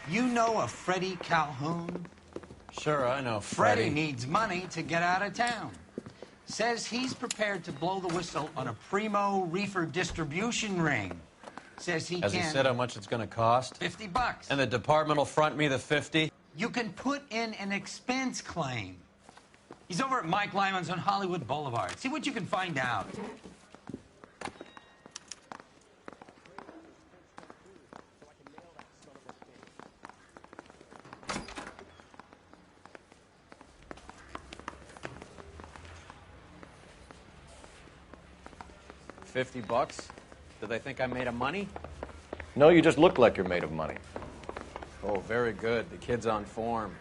You know a Freddie Calhoun? Sure, I know Freddie Freddie. needs money to get out of town. Says he's prepared to blow the whistle on a primo reefer distribution ring. Says he Has can... he said how much it's going to cost? $50. And the department will front me the 50? You can put in an expense claim. He's over at Myke Lyman's on Hollywood Boulevard. See what you can find out. $50? Do they think I'm made of money? No, you just look like you're made of money. Oh, very good. The kid's on form.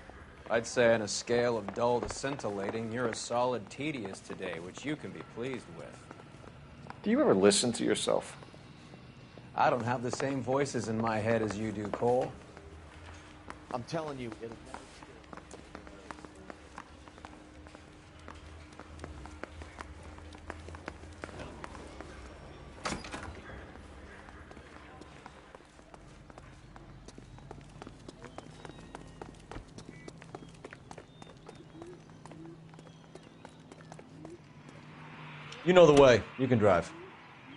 I'd say on a scale of dull to scintillating, you're a solid tedious today, which you can be pleased with. Do you ever listen to yourself? I don't have the same voices in my head as you do, Cole. I'm telling you, it'll never... You know the way. You can drive.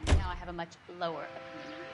Now I have a much lower opinion of you.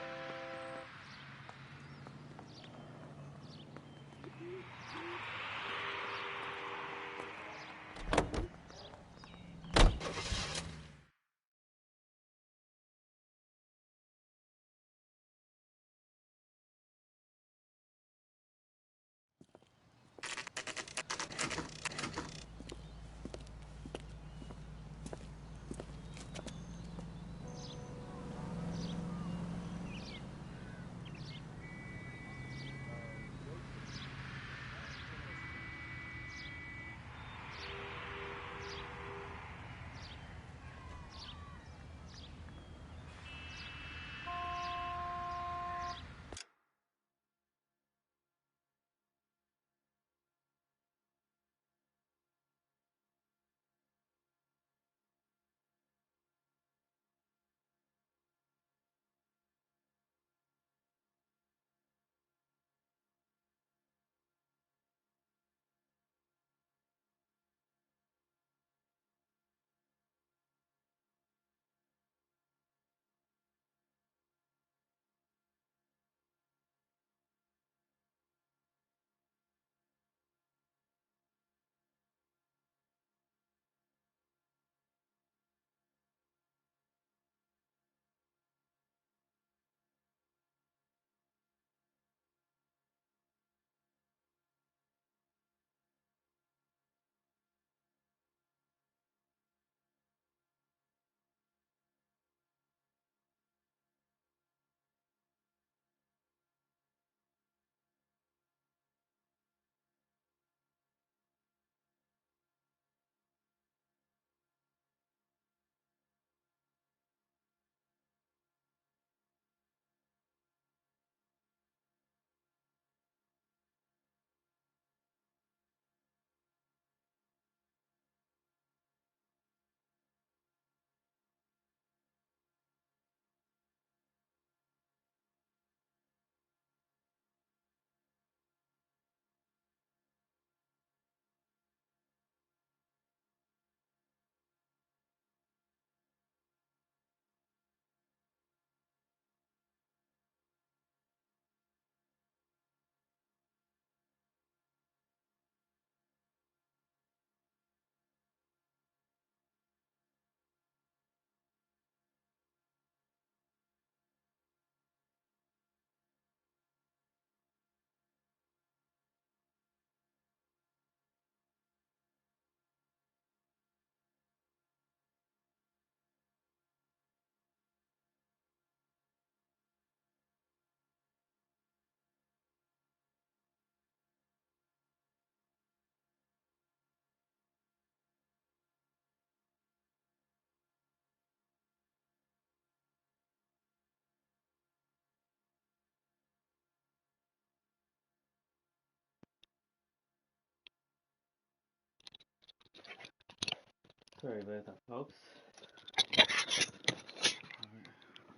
Sorry about that, folks.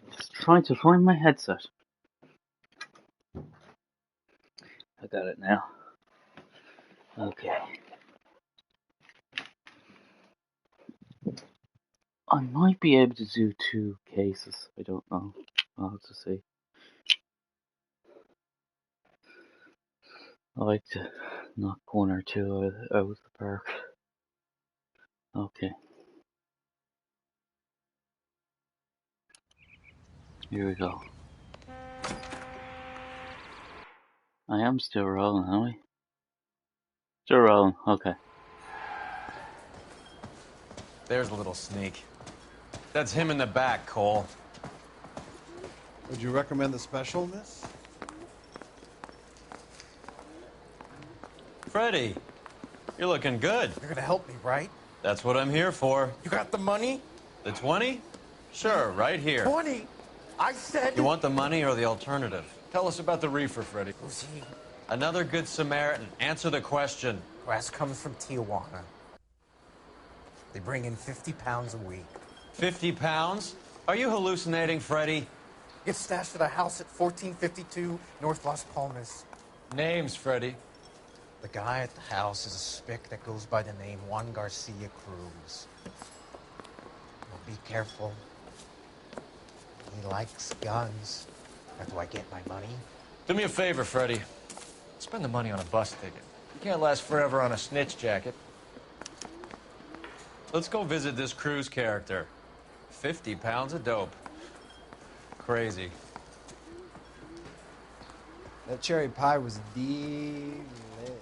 Let's try to find my headset. I got it now. Okay. I might be able to do 2 cases. I don't know. I'll have to see. I like to knock 1 or 2 out of the park. Okay. Here we go. I am still rolling, am I? Still rolling, okay. There's a little sneak. That's him in the back, Cole. Would you recommend the special, miss? Freddy, you're looking good. You're gonna help me, right? That's what I'm here for. You got the money? The 20? Sure, right here. 20? I said... You want the money or the alternative? Tell us about the reefer, Freddy. Who's he? Another good Samaritan. Answer the question. Grass comes from Tijuana. They bring in 50 pounds a week. 50 pounds? Are you hallucinating, Freddy? Gets stashed at a house at 1452 North Las Palmas. Names, Freddy. The guy at the house is a spick that goes by the name Juan Garcia Cruz. Well, be careful. He likes guns. How do I get my money? Do me a favor, Freddy. Spend the money on a bus ticket. You can't last forever on a snitch jacket. Let's go visit this Cruz character. 50 pounds of dope. Crazy. That cherry pie was deep lit.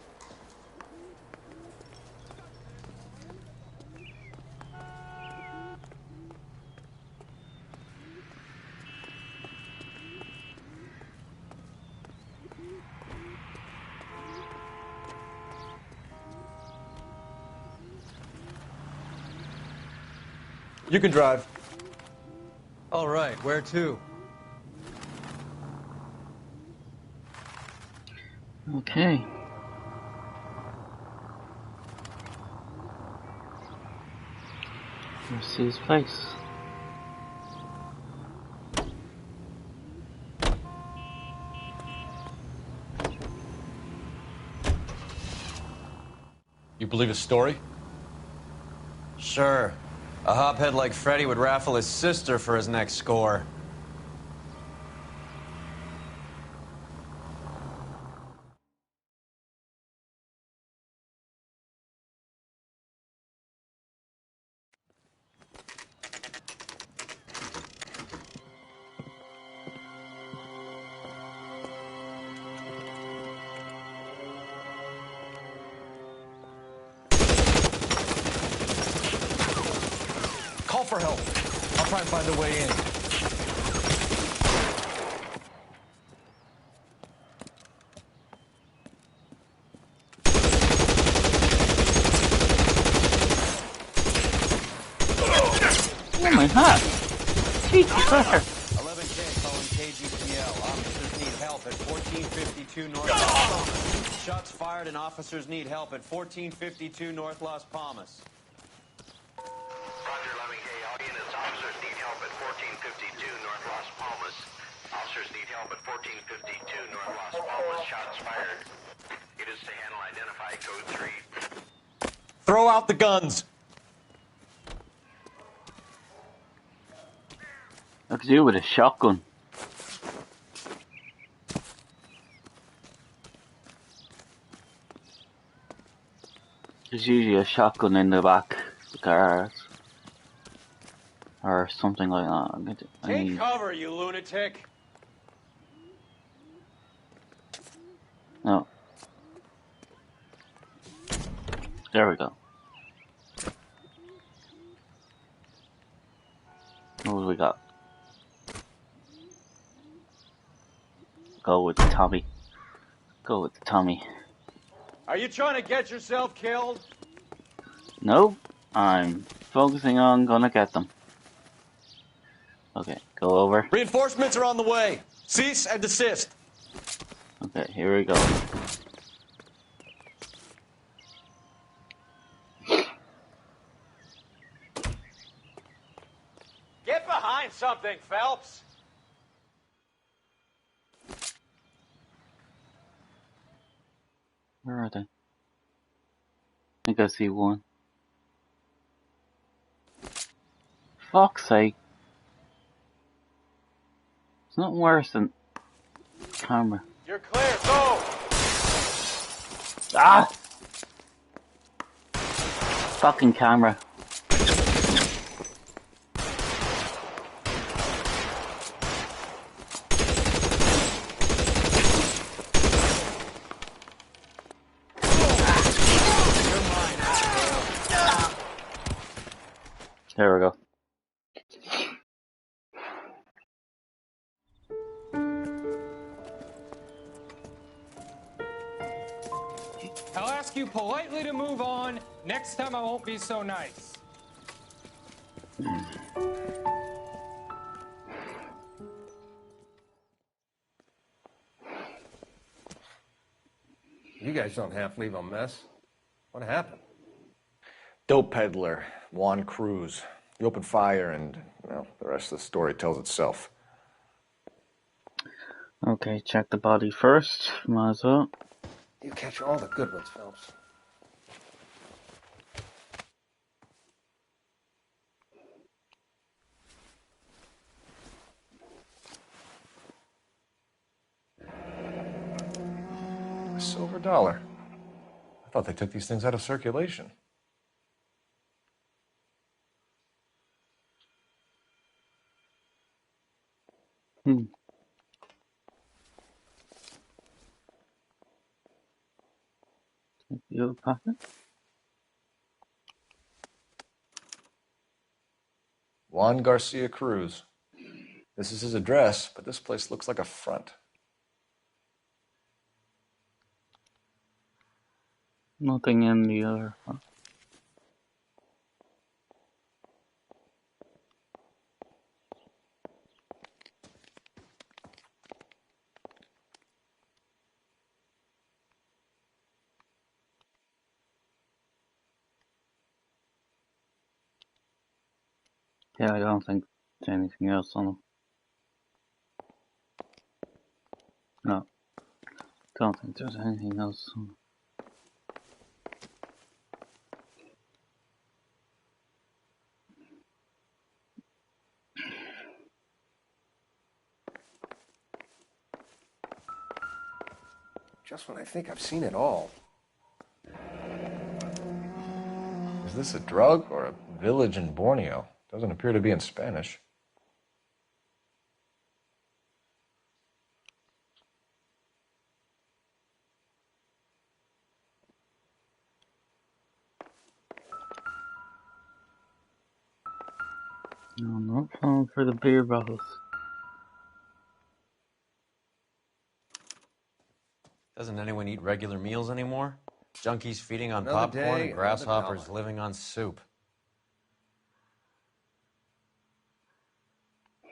You can drive. All right, where to? Okay. Let's see his face. You believe his story? Sure. A hophead like Freddy would raffle his sister for his next score. Call for help. I'll try and find a way in. Oh my god! Jesus Christ! 11K calling KGPL. Officers need help at 1452 North Las Palmas. Shots fired and officers need help at 1452 North Las Palmas. Roger, 11K. All units, officers need help at 1452 North Las Palmas. Officers need help at 1452 North Las Palmas. Shots fired. It is to handle identify code 3. Throw out the guns. I could do with a shotgun. There's usually a shotgun in the back of the cars. Or something like that. Take cover, you lunatic! No. There we go. What have we got? Go with the Tommy. Go with the Tommy. Are you trying to get yourself killed? No, I'm focusing on gonna get them. Okay, go over. Reinforcements are on the way. Cease and desist. Okay, here we go. Get behind something, Phelps! Where are they? I think I see one. Fuck's sake. It's nothing worse than camera. You're clear, go! Ah! Fucking camera. There we go. I'll ask you politely to move on. Next time I won't be so nice. You guys don't half leave a mess. What happened? Dope peddler, Juan Cruz. He opened fire and, well, the rest of the story tells itself. Okay, check the body first. Might as well. You catch all the good ones, Phelps. A silver dollar. I thought they took these things out of circulation. Your pocket? Juan Garcia Cruz. This is his address, but this place looks like a front. Nothing in the other. Yeah, I don't think there's anything else on them. No. Don't think there's anything else on them. Just when I think I've seen it all. Is this a drug or a village in Borneo? Doesn't appear to be in Spanish. No, I'm not falling for the beer bottles. Doesn't anyone eat regular meals anymore? Junkies feeding on Another popcorn day, and grasshoppers another dollar. living on soup.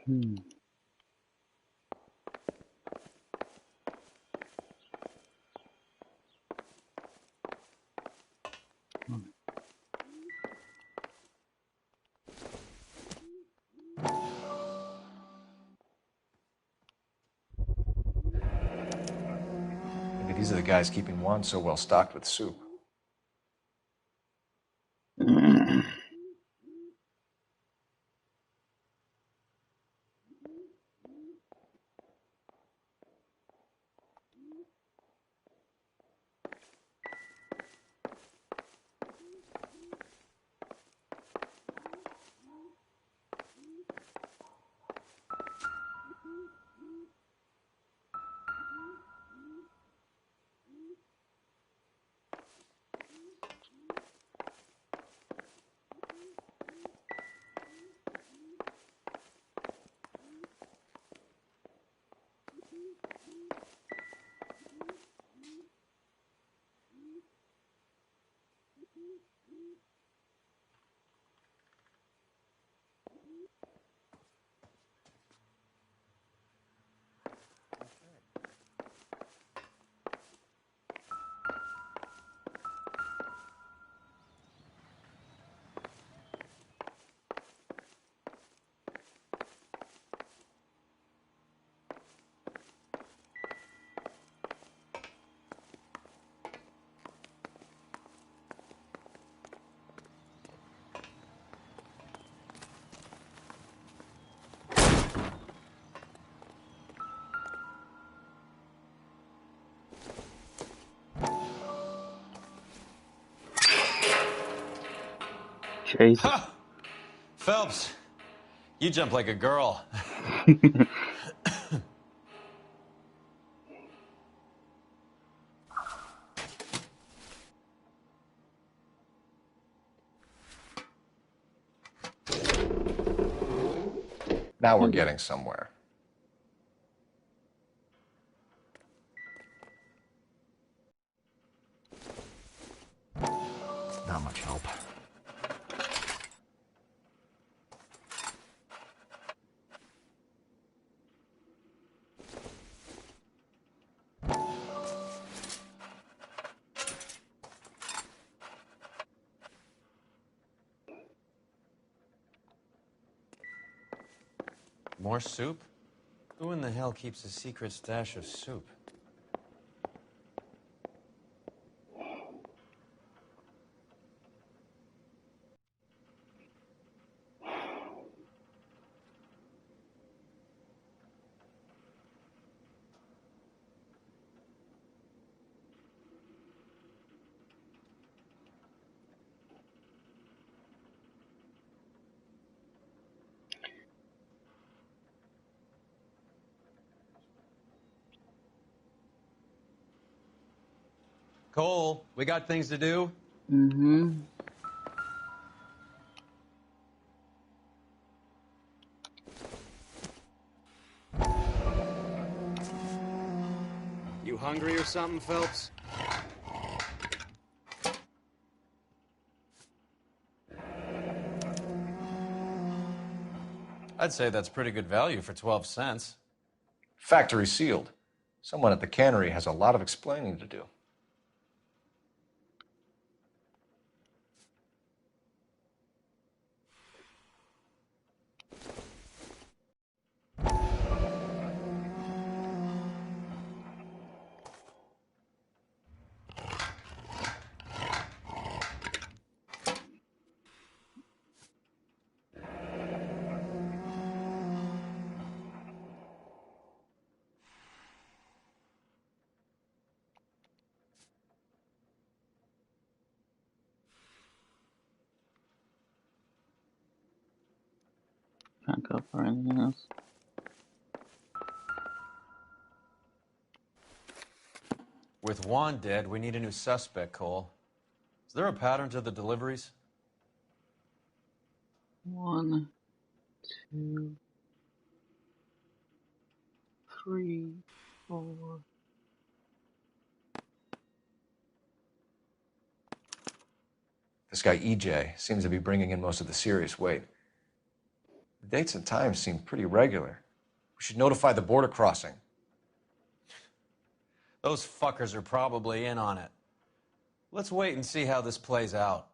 Maybe these are the guys keeping Juan so well stocked with soup. Jesus. Ha! Phelps, you jump like a girl. Now we're getting somewhere. Not much help. More soup? Who in the hell keeps a secret stash of soup? Cole, we got things to do. Mm-hmm. You hungry or something, Phelps? I'd say that's pretty good value for 12 cents. Factory sealed. Someone at the cannery has a lot of explaining to do. Can't go for anything else. With Juan dead, we need a new suspect, Cole. Is there a pattern to the deliveries? 1, 2, 3, 4. This guy EJ seems to be bringing in most of the serious weight. The dates and times seem pretty regular. We should notify the border crossing. Those fuckers are probably in on it. Let's wait and see how this plays out.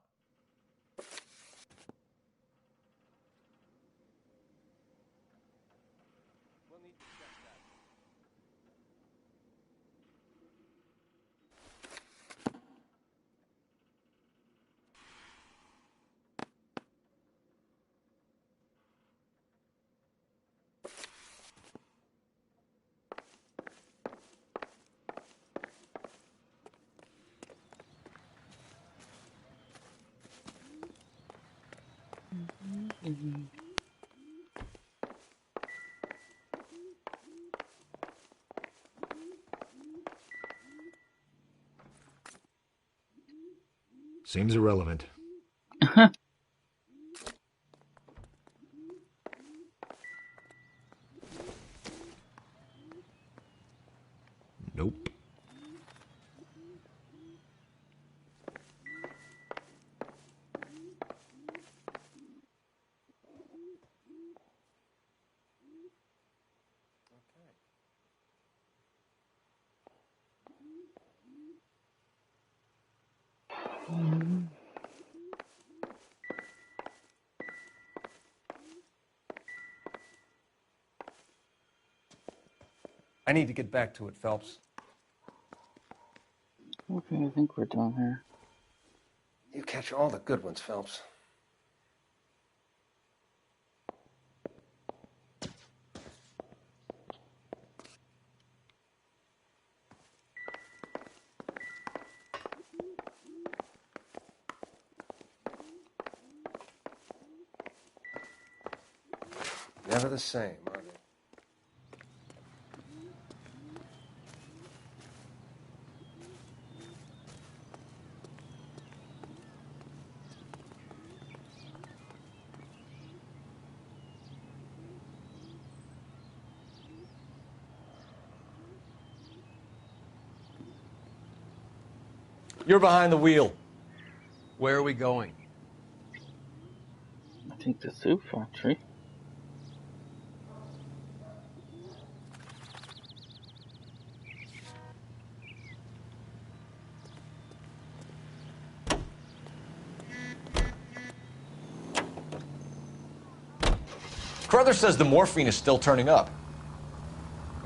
Seems irrelevant. Nope. I need to get back to it, Phelps. Okay, I think we're done here. You catch all the good ones, Phelps. Never the same, are they? You're behind the wheel. Where are we going? I think the soup factory. Carruthers says the morphine is still turning up.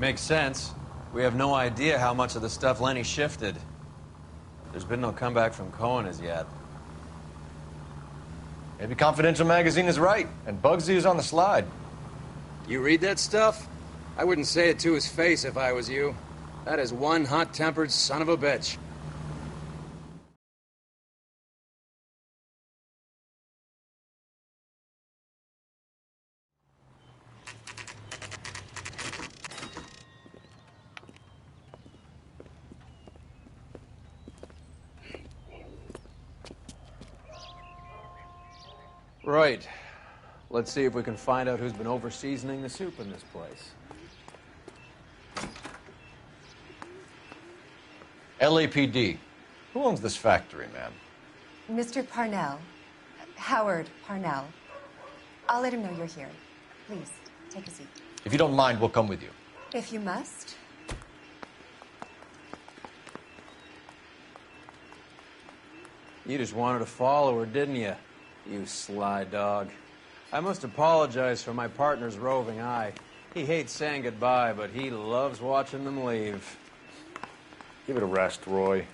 Makes sense. We have no idea how much of the stuff Lenny shifted. There's been no comeback from Cohen as yet. Maybe Confidential Magazine is right, and Bugsy is on the slide. You read that stuff? I wouldn't say it to his face if I was you. That is one hot-tempered son of a bitch. Right. Let's see if we can find out who's been over-seasoning the soup in this place. LAPD. Who owns this factory, ma'am? Mr. Parnell. Howard Parnell. I'll let him know you're here. Please, take a seat. If you don't mind, we'll come with you. If you must. You just wanted to follow her, didn't you? You sly dog. I must apologize for my partner's roving eye. He hates saying goodbye, but he loves watching them leave. Give it a rest, Roy.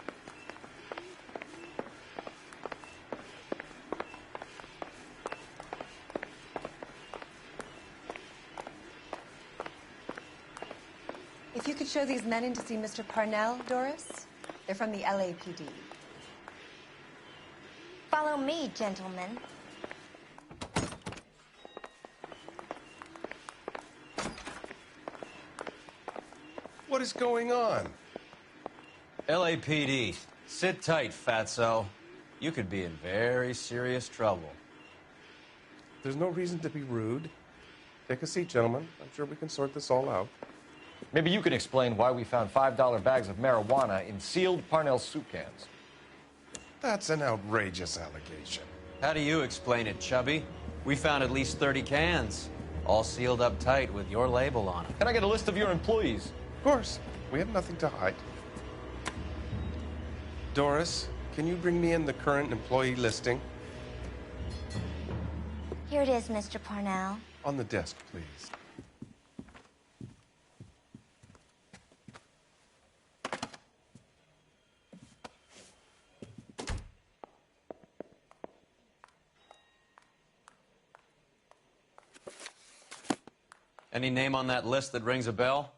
If you could show these men in to see Mr. Parnell, Doris. They're from the LAPD. Follow me, gentlemen. What is going on? LAPD, sit tight, fatso. You could be in very serious trouble. There's no reason to be rude. Take a seat, gentlemen. I'm sure we can sort this all out. Maybe you can explain why we found $5 bags of marijuana in sealed Parnell soup cans. That's an outrageous allegation. How do you explain it, Chubby? We found at least 30 cans, all sealed up tight with your label on them. Can I get a list of your employees? Of course. We have nothing to hide. Doris, can you bring me in the current employee listing? Here it is, Mr. Parnell. On the desk, please. Any name on that list that rings a bell?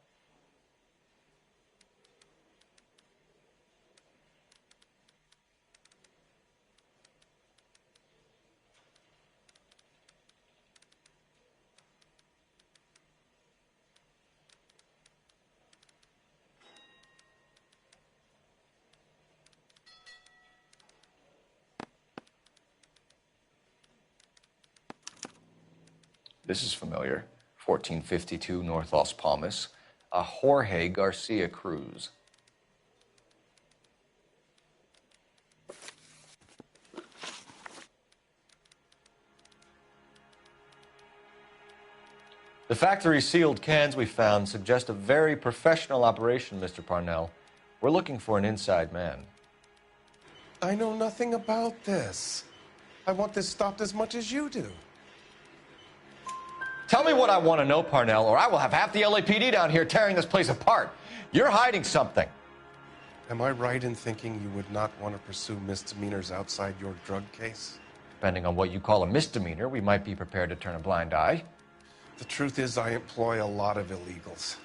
This is familiar. 1452 North Las Palmas. A Jorge Garcia Cruz. The factory sealed cans we found suggest a very professional operation, Mr. Parnell. We're looking for an inside man. I know nothing about this. I want this stopped as much as you do. Tell me what I want to know, Parnell, or I will have half the LAPD down here tearing this place apart. You're hiding something. Am I right in thinking you would not want to pursue misdemeanors outside your drug case? Depending on what you call a misdemeanor, we might be prepared to turn a blind eye. The truth is, I employ a lot of illegals.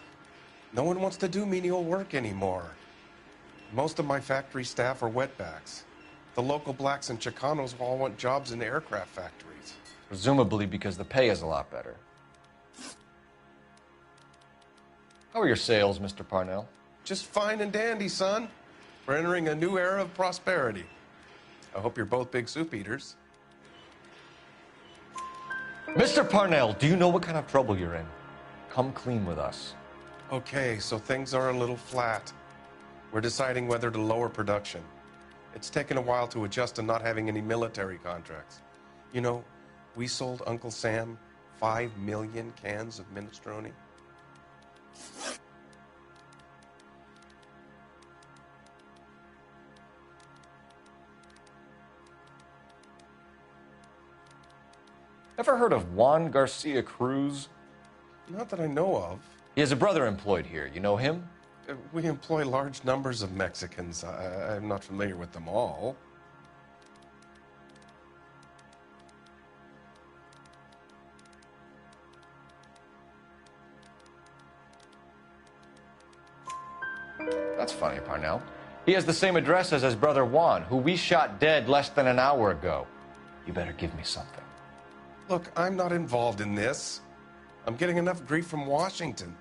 No one wants to do menial work anymore. Most of my factory staff are wetbacks. The local blacks and Chicanos all want jobs in aircraft factories. Presumably because the pay is a lot better. How are your sales, Mr. Parnell? Just fine and dandy, son. We're entering a new era of prosperity. I hope you're both big soup eaters. Mr. Parnell, do you know what kind of trouble you're in? Come clean with us. Okay, so things are a little flat. We're deciding whether to lower production. It's taken a while to adjust to not having any military contracts. You know, we sold Uncle Sam 5 million cans of minestrone. Ever heard of Juan Garcia Cruz? Not that I know of. He has a brother employed here. You know him? We employ large numbers of Mexicans. I'm not familiar with them all. That's funny, Parnell. He has the same address as his brother Juan, who we shot dead less than an hour ago. You better give me something. Look, I'm not involved in this. I'm getting enough grief from Washington.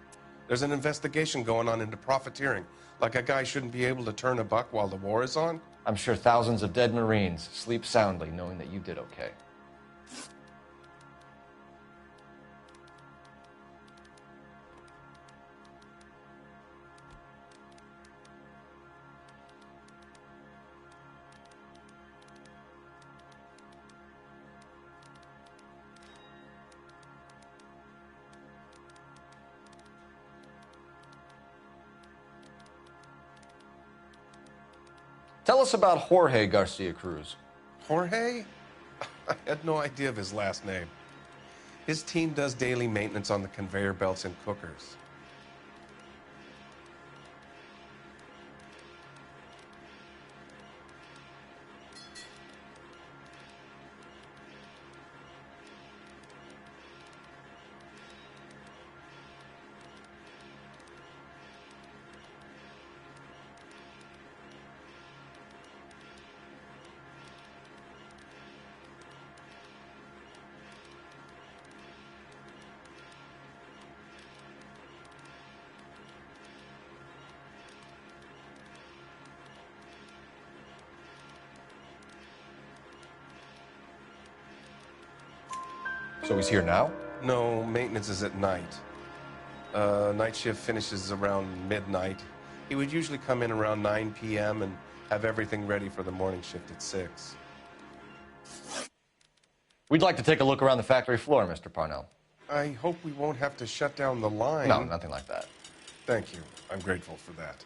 There's an investigation going on into profiteering. Like a guy shouldn't be able to turn a buck while the war is on. I'm sure thousands of dead Marines sleep soundly knowing that you did okay. Tell us about Jorge Garcia Cruz. Jorge? I had no idea of his last name. His team does daily maintenance on the conveyor belts and cookers. So he's here now? No, maintenance is at night. Night shift finishes around midnight. He would usually come in around 9 p.m. and have everything ready for the morning shift at 6. We'd like to take a look around the factory floor, Mr. Parnell. I hope we won't have to shut down the line. No, nothing like that. Thank you. I'm grateful for that.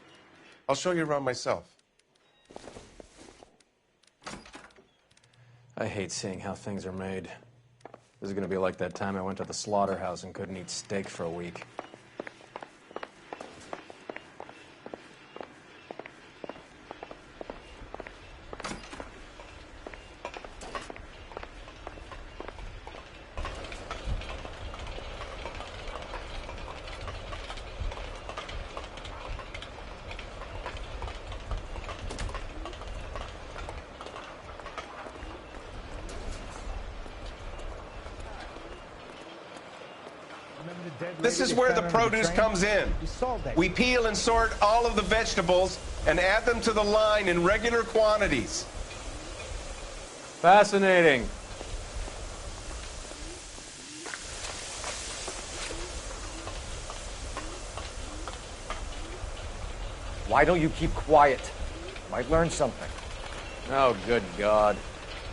I'll show you around myself. I hate seeing how things are made. This is gonna be like that time I went to the slaughterhouse and couldn't eat steak for a week. This is where the produce comes in. We peel and sort all of the vegetables and add them to the line in regular quantities. Fascinating. Why don't you keep quiet? You might learn something. Oh, good God.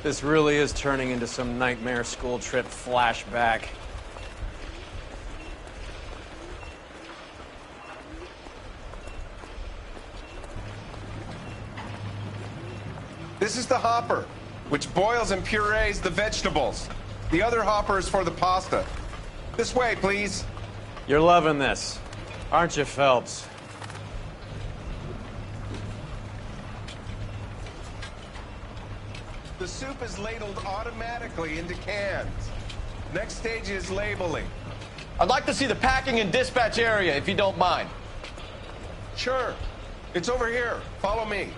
This really is turning into some nightmare school trip flashback. This is the hopper, which boils and purees the vegetables. The other hopper is for the pasta. This way, please. You're loving this, aren't you, Phelps? The soup is ladled automatically into cans. Next stage is labeling. I'd like to see the packing and dispatch area, if you don't mind. Sure. It's over here. Follow me.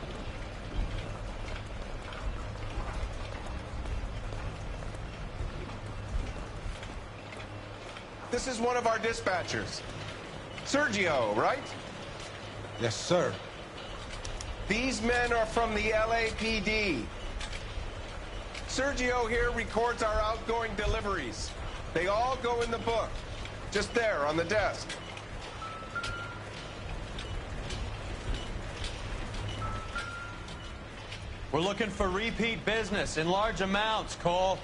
This is one of our dispatchers. Sergio, right? Yes, sir. These men are from the LAPD. Sergio here records our outgoing deliveries. They all go in the book. Just there, on the desk. We're looking for repeat business in large amounts, Cole.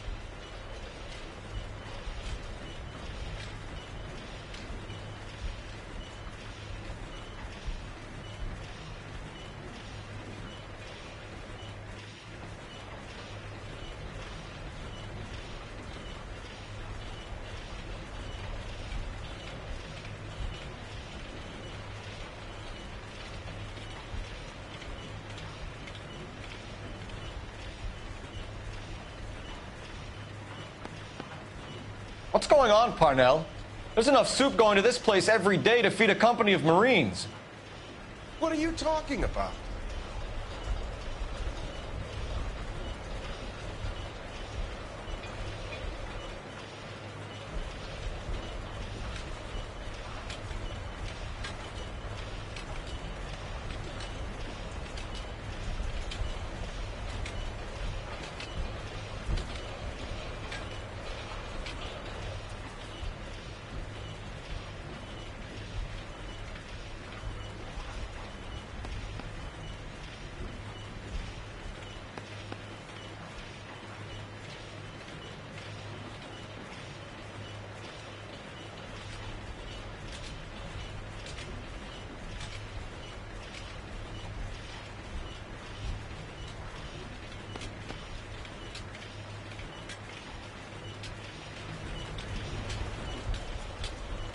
What's going on, Parnell? There's enough soup going to this place every day to feed a company of Marines. What are you talking about?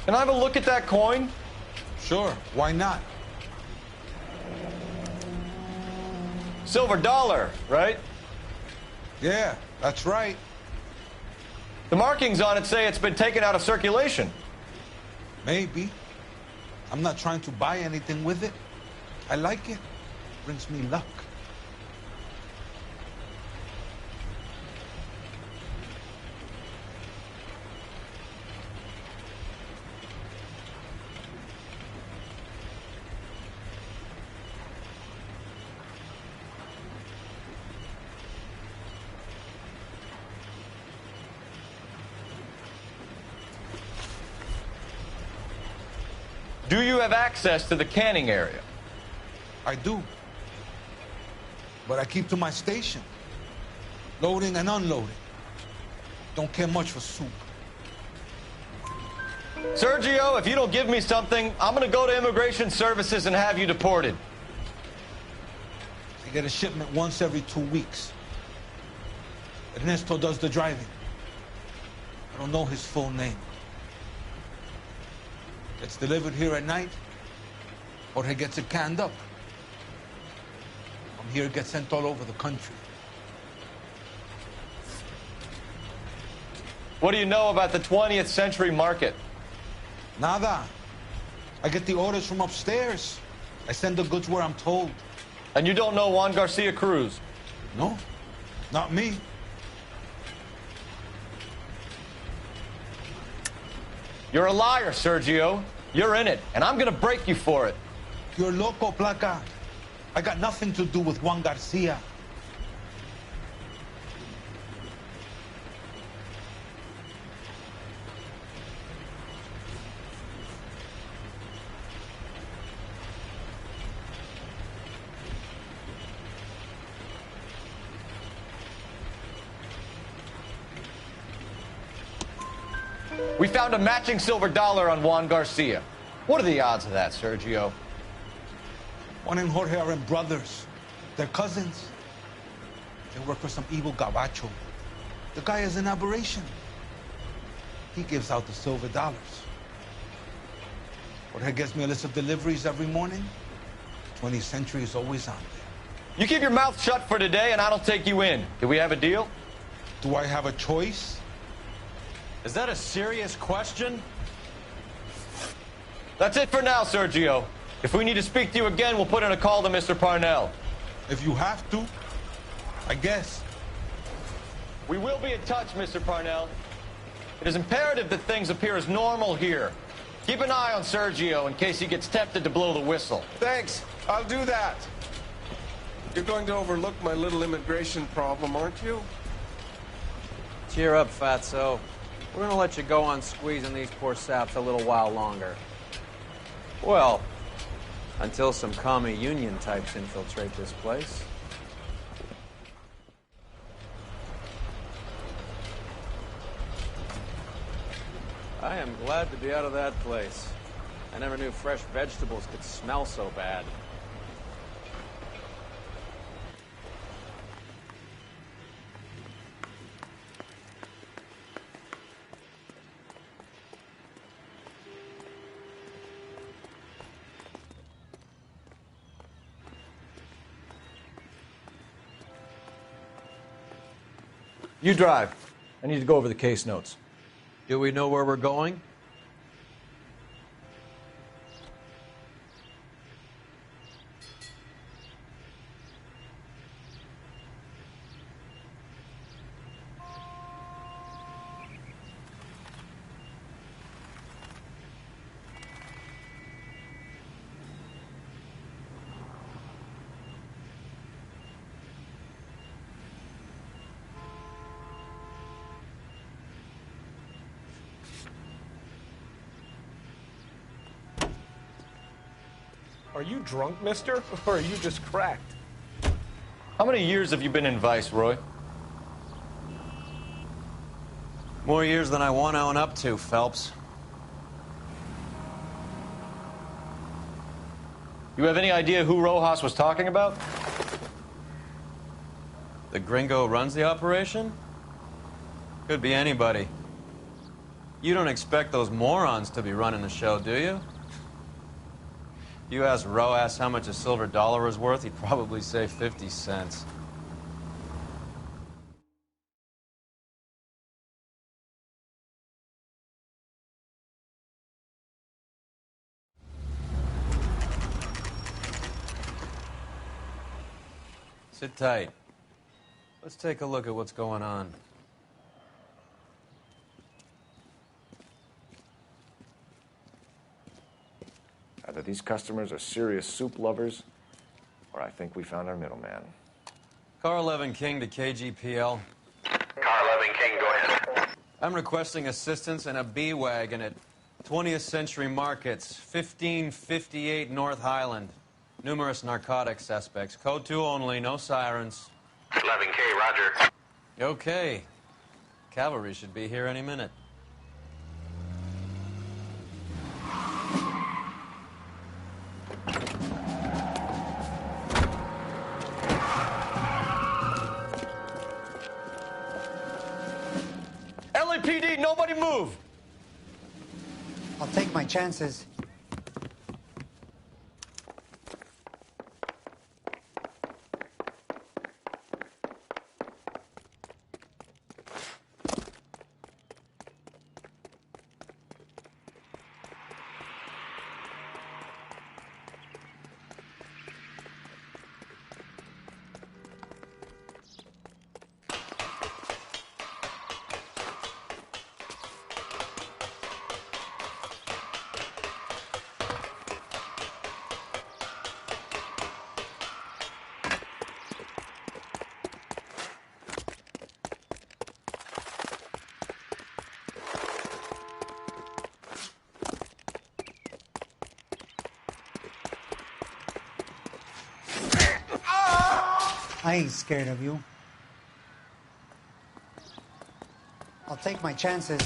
Can I have a look at that coin? Sure, why not? Silver dollar, right? Yeah, that's right. The markings on it say it's been taken out of circulation. Maybe. I'm not trying to buy anything with it. I like it. Brings me luck. Do you have access to the canning area? I do. But I keep to my station. Loading and unloading. Don't care much for soup. Sergio, if you don't give me something, I'm gonna go to Immigration Services and have you deported. I get a shipment once every 2 weeks. Ernesto does the driving. I don't know his full name. Gets delivered here at night, or he gets it canned up. From here, it gets sent all over the country. What do you know about the 20th century market? Nada. I get the orders from upstairs. I send the goods where I'm told. And you don't know Juan Garcia Cruz? No, not me. You're a liar, Sergio. You're in it, and I'm gonna break you for it. You're loco, Placa. I got nothing to do with Juan Garcia. We found a matching silver dollar on Juan Garcia. What are the odds of that, Sergio? Juan and Jorge are brothers. They're cousins. They work for some evil gabacho. The guy is an aberration. He gives out the silver dollars. Jorge gives me a list of deliveries every morning. 20th Century is always on there. You keep your mouth shut for today, and I don't take you in. Do we have a deal? Do I have a choice? Is that a serious question? That's it for now, Sergio. If we need to speak to you again, we'll put in a call to Mr. Parnell. If you have to, I guess. We will be in touch, Mr. Parnell. It is imperative that things appear as normal here. Keep an eye on Sergio in case he gets tempted to blow the whistle. Thanks. I'll do that. You're going to overlook my little immigration problem, aren't you? Cheer up, fatso. We're gonna let you go on squeezing these poor saps a little while longer. Well, until some commie union types infiltrate this place. I am glad to be out of that place. I never knew fresh vegetables could smell so bad. You drive. I need to go over the case notes. Do we know where we're going? Are you drunk, mister? Or are you just cracked? How many years have you been in Vice, Roy? More years than I want to own up to, Phelps. You have any idea who Rojas was talking about? The gringo runs the operation? Could be anybody. You don't expect those morons to be running the show, do you? If you asked Rojas how much a silver dollar was worth, he'd probably say 50 cents. Sit tight. Let's take a look at what's going on. Either these customers are serious soup lovers, or I think we found our middleman. Car 11 King to KGPL. Car 11 King, go ahead. I'm requesting assistance in a B-Wagon at 20th Century Markets, 1558 North Highland. Numerous narcotic suspects. Code 2 only, no sirens. 11K, roger. Okay. Cavalry should be here any minute. LAPD, nobody move! I'll take my chances. I ain't scared of you. I'll take my chances.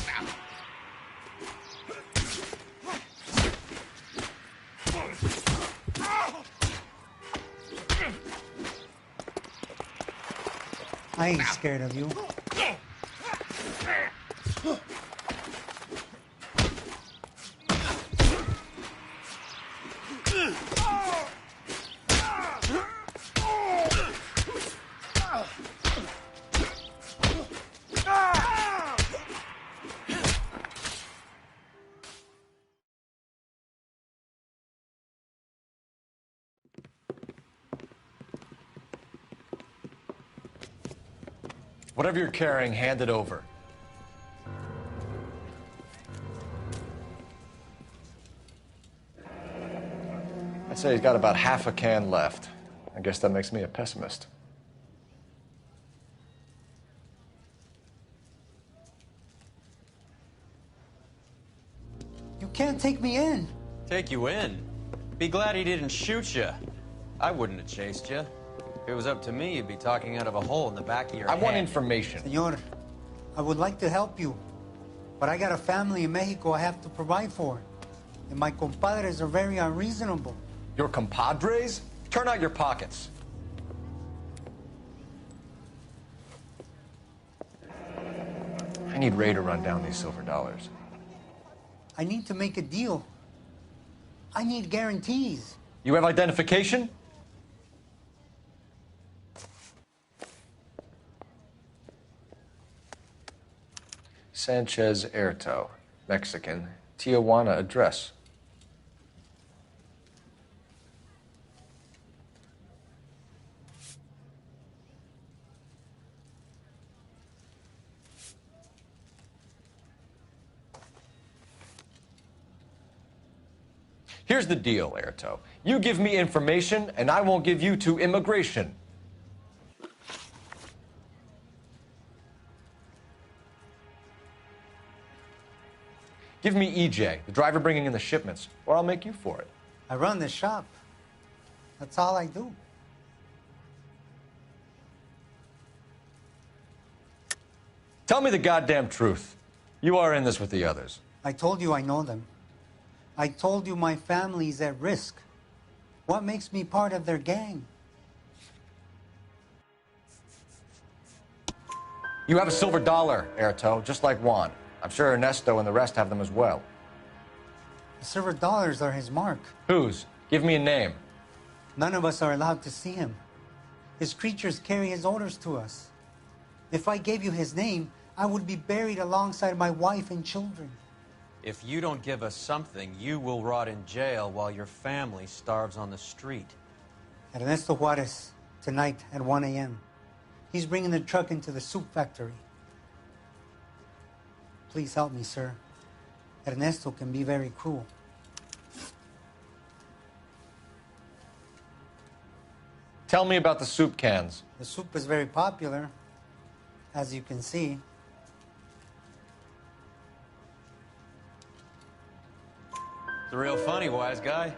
I ain't scared of you. Whatever you're carrying, hand it over. say he's got about half a can left. I guess that makes me a pessimist. You can't take me in. Take you in? Be glad he didn't shoot you. I wouldn't have chased you. If it was up to me, you'd be talking out of a hole in the back of your head. I want information. Senor, I would like to help you, but I got a family in Mexico I have to provide for. And my compadres are very unreasonable. Your compadres? Turn out your pockets. I need Ray to run down these silver dollars. I need to make a deal. I need guarantees. You have identification? Sanchez Erto, Mexican, Tijuana address. Here's the deal, Erto. You give me information, and I won't give you to immigration. Give me EJ, the driver bringing in the shipments, or I'll make you for it. I run the shop. That's all I do. Tell me the goddamn truth. You are in this with the others. I told you I know them. I told you my family's at risk. What makes me part of their gang? You have a silver dollar, Erto, just like Juan. I'm sure Ernesto and the rest have them as well. The silver dollars are his mark. Whose? Give me a name. None of us are allowed to see him. His creatures carry his orders to us. If I gave you his name, I would be buried alongside my wife and children. If you don't give us something, you will rot in jail while your family starves on the street. Ernesto Juarez, tonight at 1 a.m. He's bringing the truck into the soup factory. Please help me, sir. Ernesto can be very cruel. Tell me about the soup cans. The soup is very popular, as you can see. It's real funny, wise guy.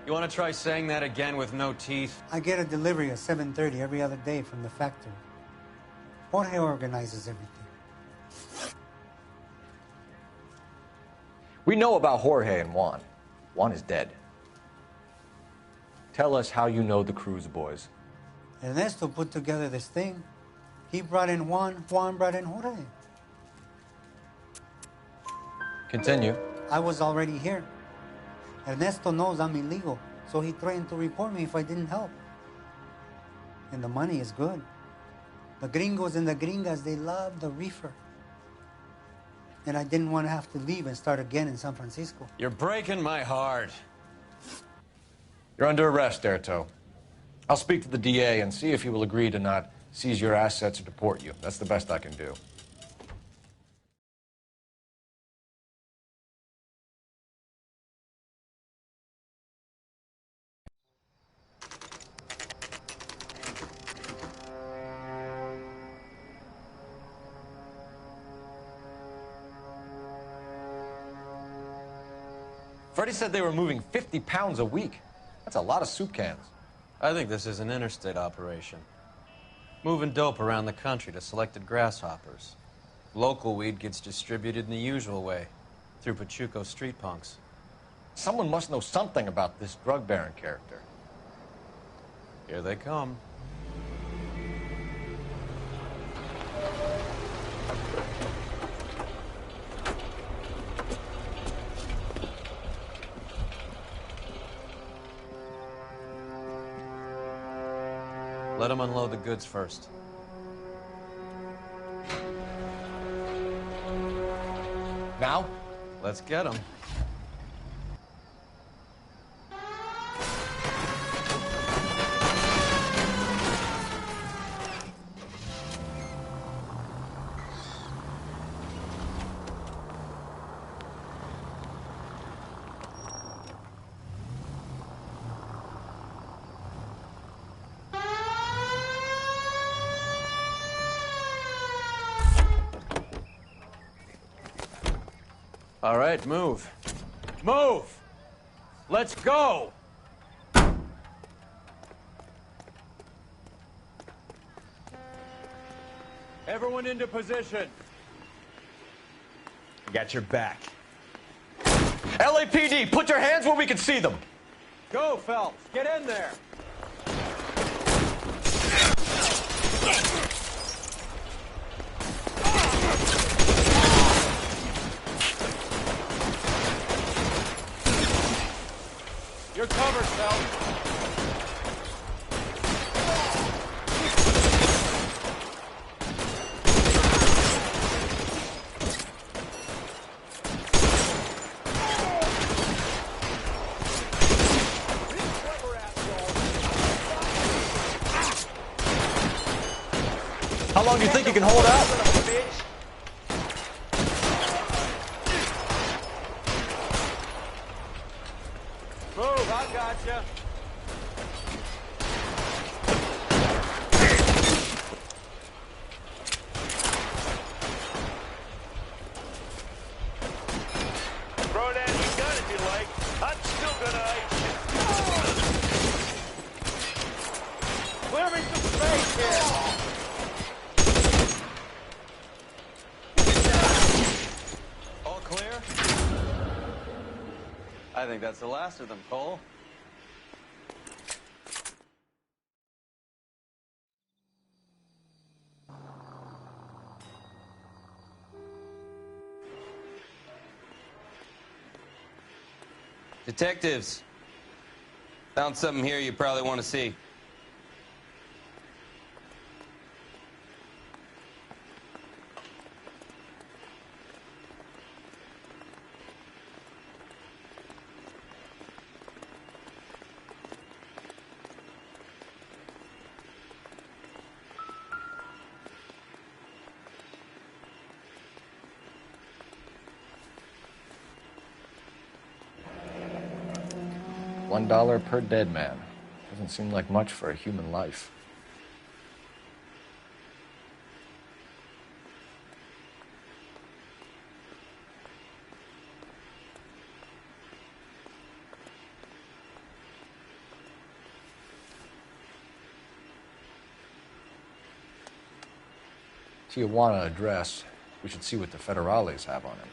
You want to try saying that again with no teeth? I get a delivery at 7:30 every other day from the factory. Jorge organizes everything. We know about Jorge and Juan. Juan is dead. Tell us how you know the Cruz boys. Ernesto put together this thing. He brought in Juan, Juan brought in Jorge. Continue. I was already here. Ernesto knows I'm illegal, so he threatened to report me if I didn't help. And the money is good. The gringos and the gringas, they love the reefer. And I didn't want to have to leave and start again in San Francisco. You're breaking my heart. You're under arrest, Erto. I'll speak to the DA and see if he will agree to not seize your assets or deport you. That's the best I can do. Freddie said they were moving 50 pounds a week. That's a lot of soup cans. I think this is an interstate operation. Moving dope around the country to selected grasshoppers. Local weed gets distributed in the usual way, through Pachuco street punks. Someone must know something about this drug baron character. Here they come. Let them unload the goods first. Now? Let's get them. All right, move. Move! Let's go! Everyone into position. Got your back. LAPD, put your hands where we can see them. Go, Phelps. Get in there. You're covered, Phelps. How long do you think you can hold out? Move, I gotcha. Throw down your gun if you like. I'm still gonna ice you. Clear me some space here. All clear? I think that's the last of them, Cole. Detectives, found something here you probably want to see. $1 per dead man. Doesn't seem like much for a human life. Tijuana address. We should see what the federales have on him.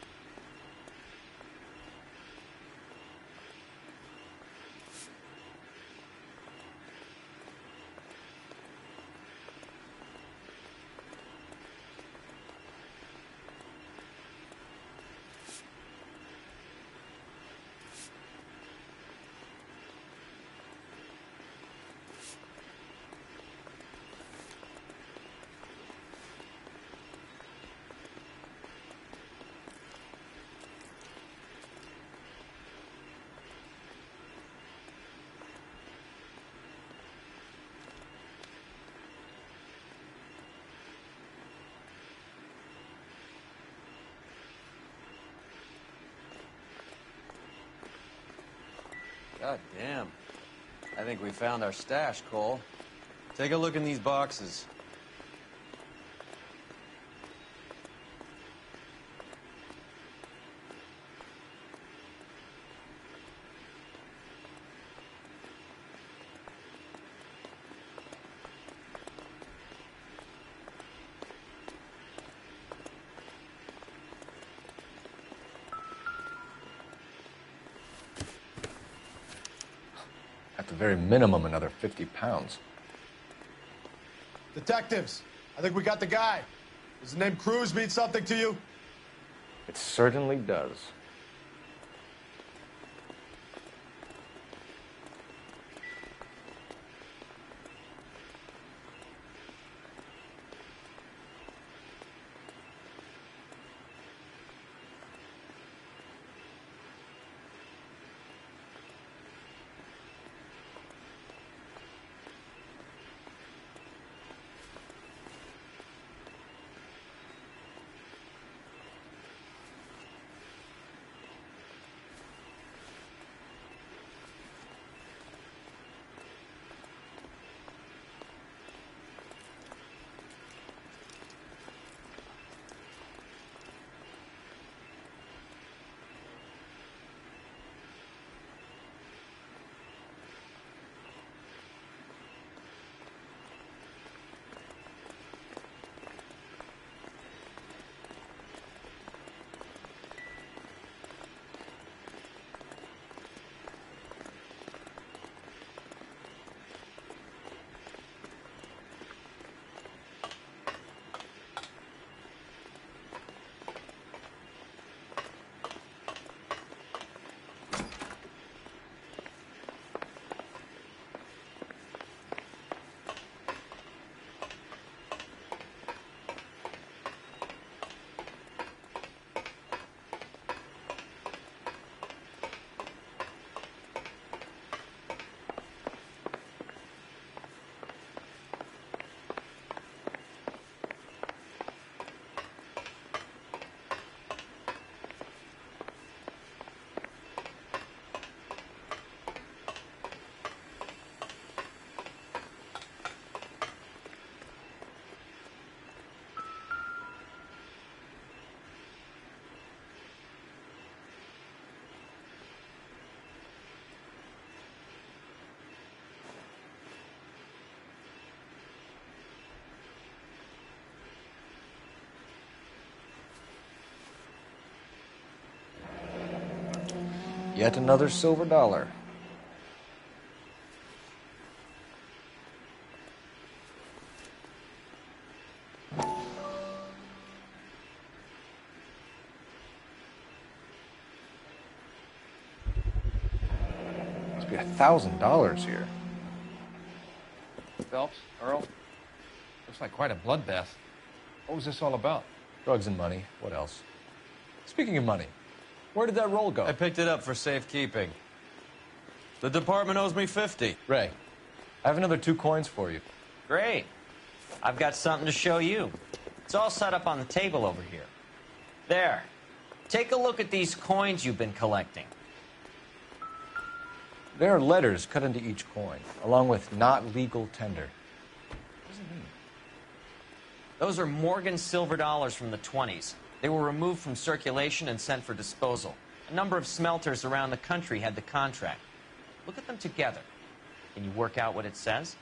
God damn. I think we found our stash, Cole. Take a look in these boxes. At the very minimum, another 50 pounds. Detectives, I think we got the guy. Does the name Cruz mean something to you? It certainly does. Yet another silver dollar. Must be $1,000 here. Phelps, Earl, looks like quite a bloodbath. What was this all about? Drugs and money. What else? Speaking of money, where did that roll go? I picked it up for safekeeping. The department owes me 50. Ray, I have another 2 coins for you. Great. I've got something to show you. It's all set up on the table over here. There. Take a look at these coins you've been collecting. There are letters cut into each coin, along with not legal tender. What does it mean? Those are Morgan silver dollars from the 20s. They were removed from circulation and sent for disposal. A number of smelters around the country had the contract. Look at them together. Can you work out what it says?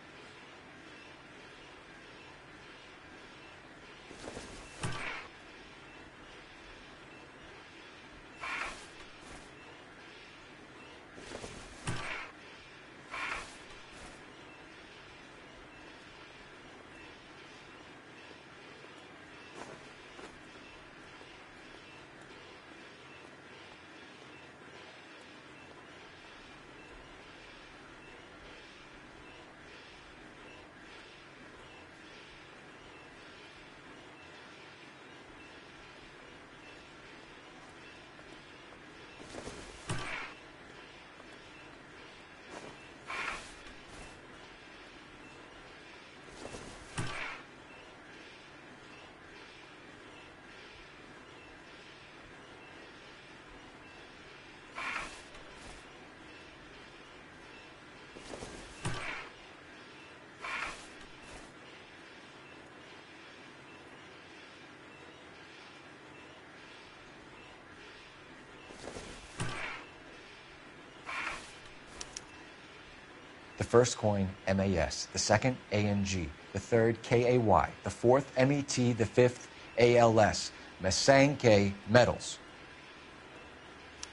The first coin, MAS. The second, ANG. The third, KAY. The fourth, MET. The fifth, ALS. Masanke Metals.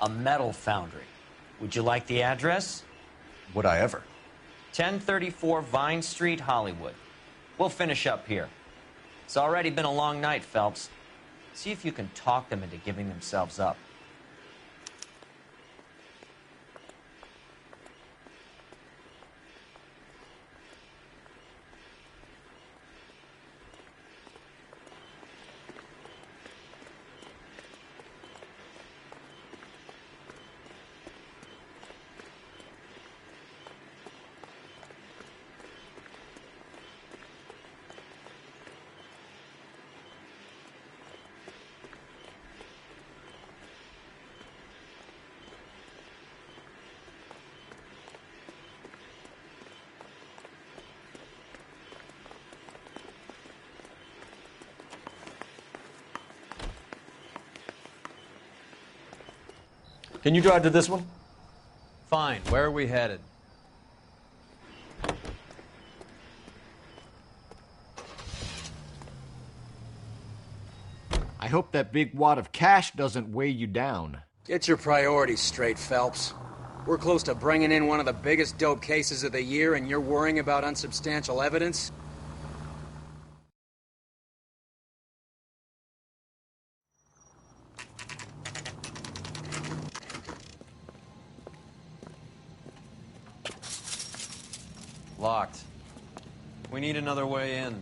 A metal foundry. Would you like the address? Would I ever? 1034 Vine Street, Hollywood. We'll finish up here. It's already been a long night, Phelps. See if you can talk them into giving themselves up. Can you drive to this one? Fine. Where are we headed? I hope that big wad of cash doesn't weigh you down. Get your priorities straight, Phelps. We're close to bringing in one of the biggest dope cases of the year, and you're worrying about unsubstantial evidence? Locked. We need another way in.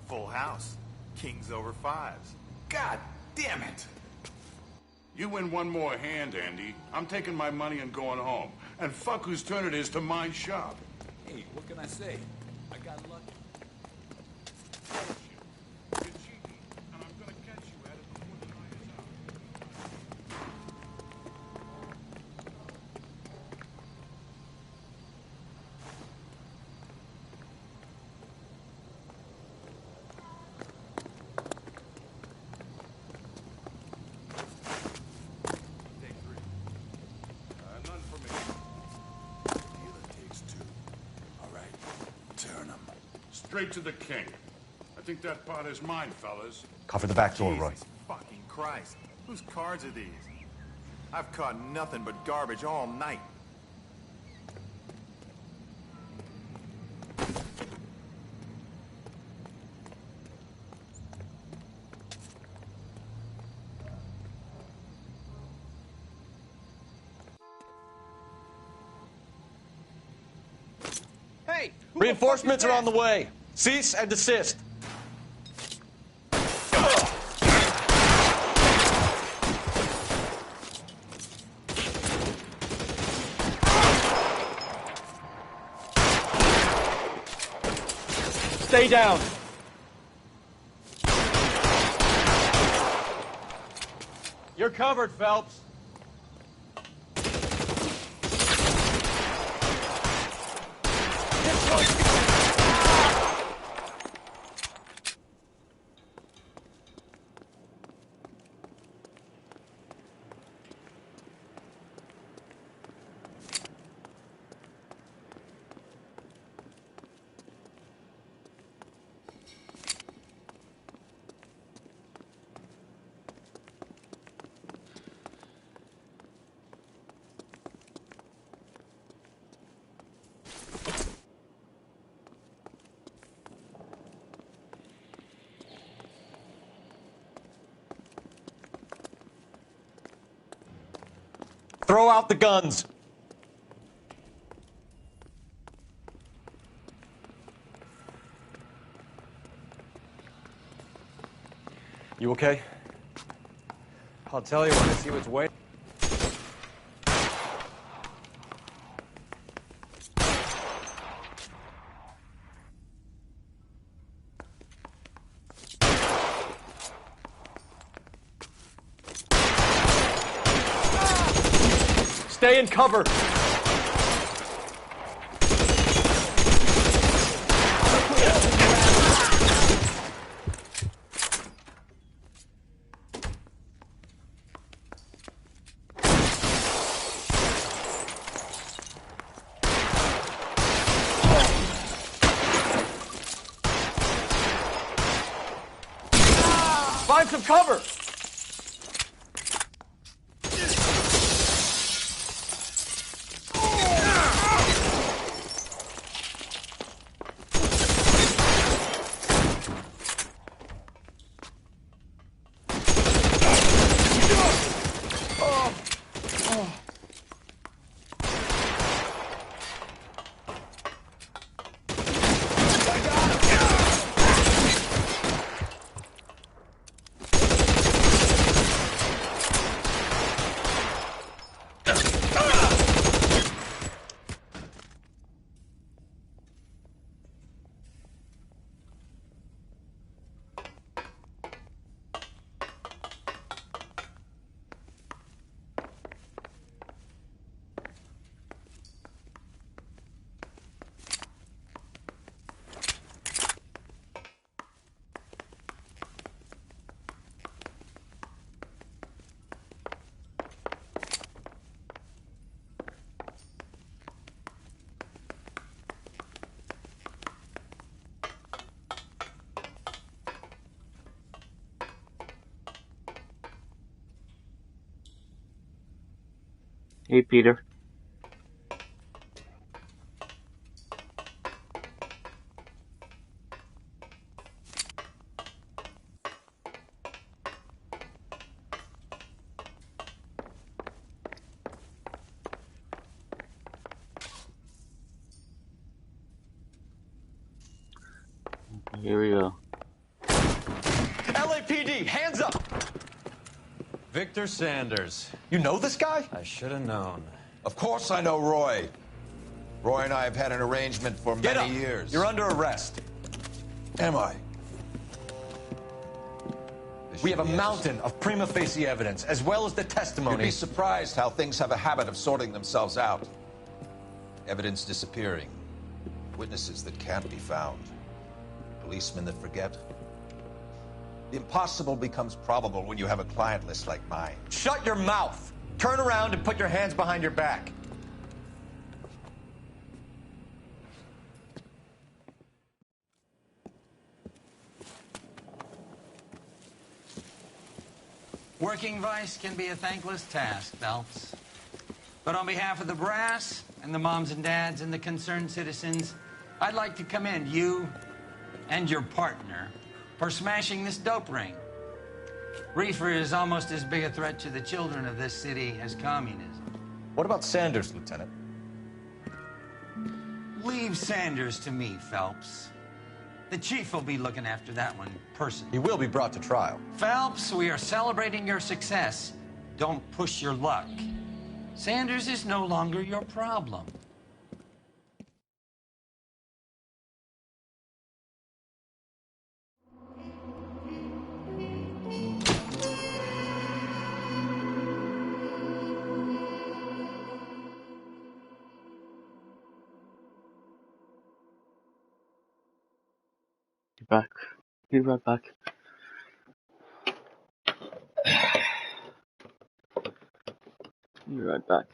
Full house. Kings over fives. God damn it! You win one more hand, Andy. I'm taking my money and going home. And fuck whose turn it is to my shop. Hey, what can I say? I got lucky. Straight to the king. I think that pot is mine, fellas. Cover the back door, Roy. Jesus fucking Christ. Whose cards are these? I've caught nothing but garbage all night. Hey! Reinforcements are on the way. Cease and desist. Stay down. You're covered, Phelps. Throw out the guns. You okay? I'll tell you when I see what's waiting. Stay in cover. Find some cover. Hey, Peter. Here we go. LAPD, hands up! Victor Sanders. You know this guy? I should have known. Of course I know Roy. Roy and I have had an arrangement for many years. You're under arrest. Am I? We have a mountain of prima facie evidence, as well as the testimony. You'd be surprised how things have a habit of sorting themselves out. Evidence disappearing. Witnesses that can't be found. Policemen that forget. The impossible becomes probable when you have a client list like mine. Shut your mouth! Turn around and put your hands behind your back. Working vice can be a thankless task, Phelps. But on behalf of the brass and the moms and dads and the concerned citizens, I'd like to commend you and your partner for smashing this dope ring. Reefer is almost as big a threat to the children of this city as communism. What about Sanders, Lieutenant? Leave Sanders to me, Phelps. The chief will be looking after that one personally. He will be brought to trial. Phelps, we are celebrating your success. Don't push your luck. Sanders is no longer your problem. Back. Be right back. Be right back.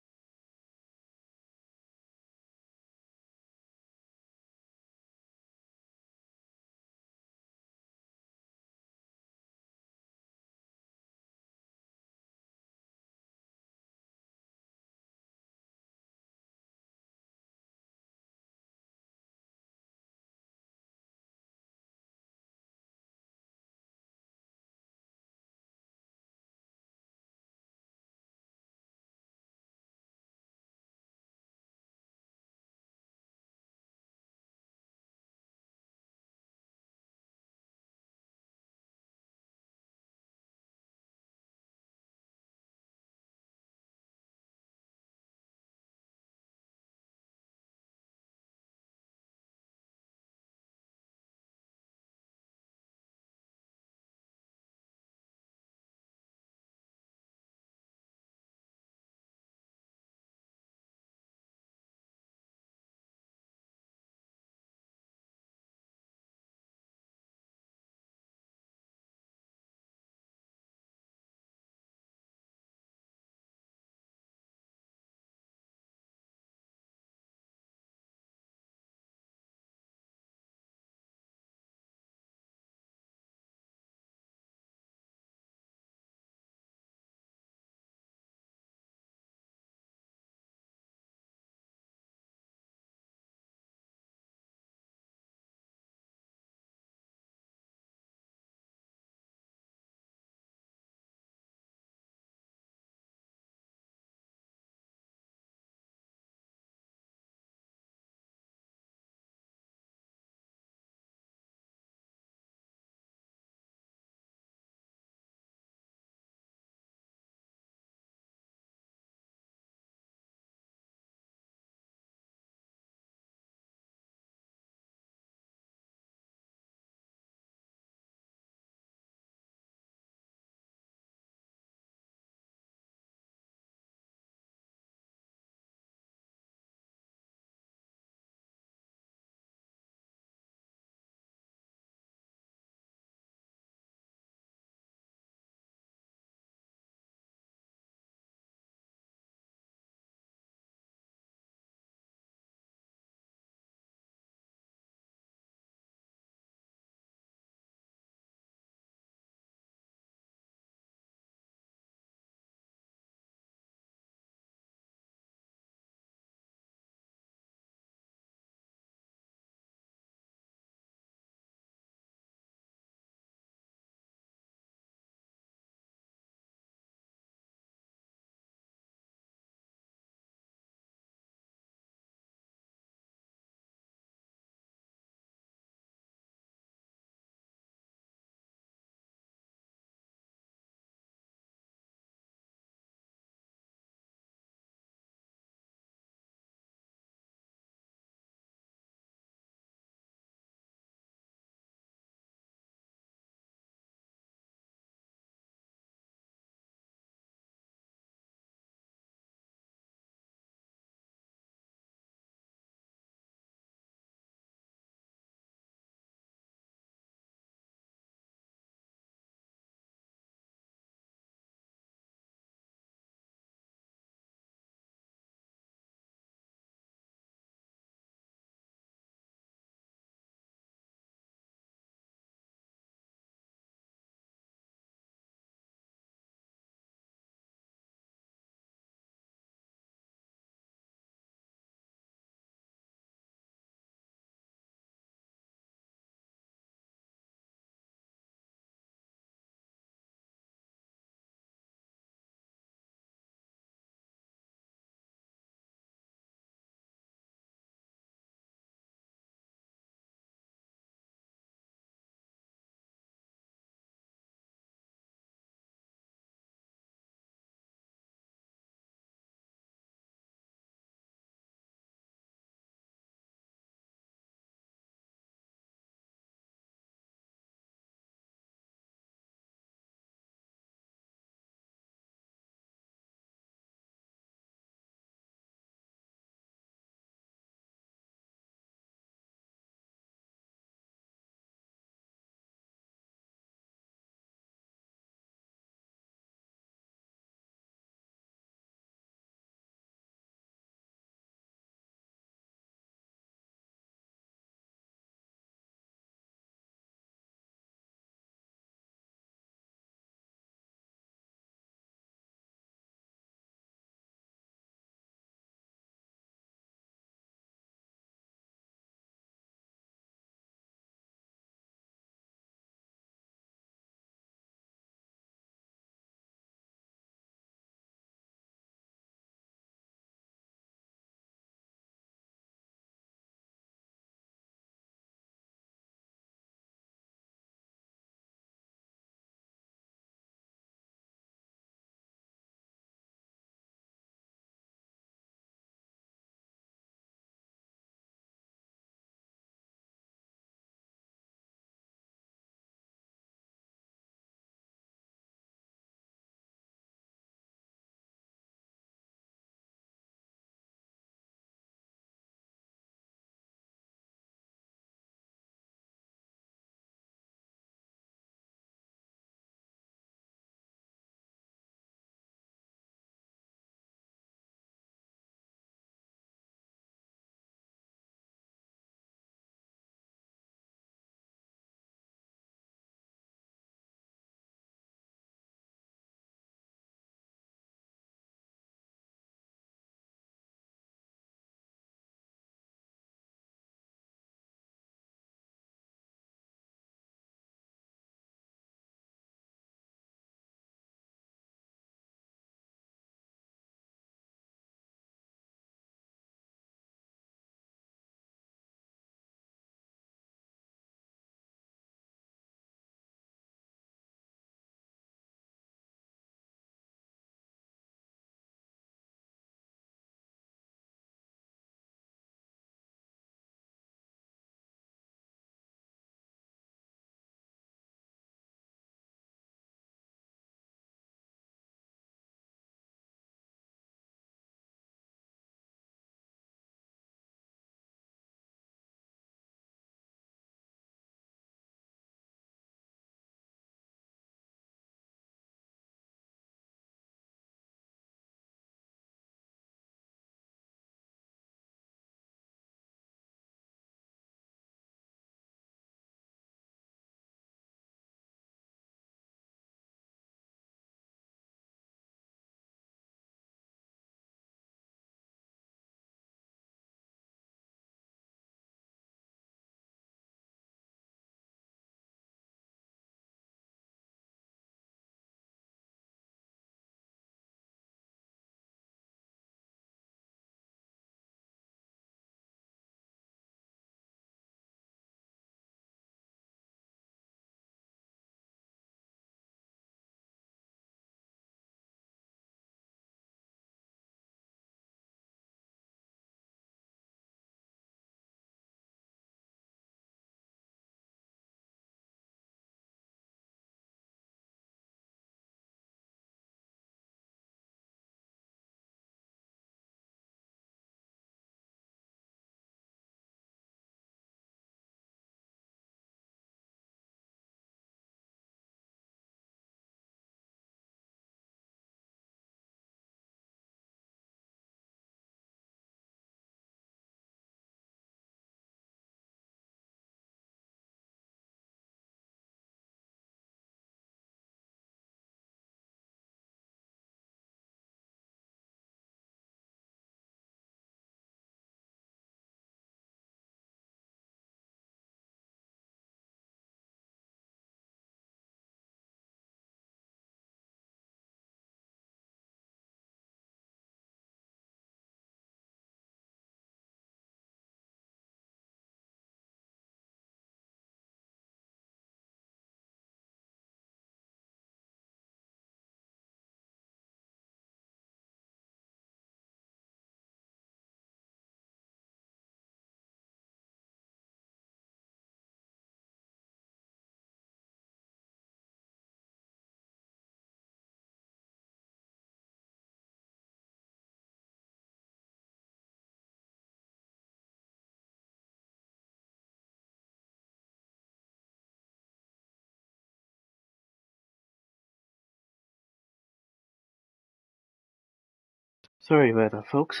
Sorry about that, folks.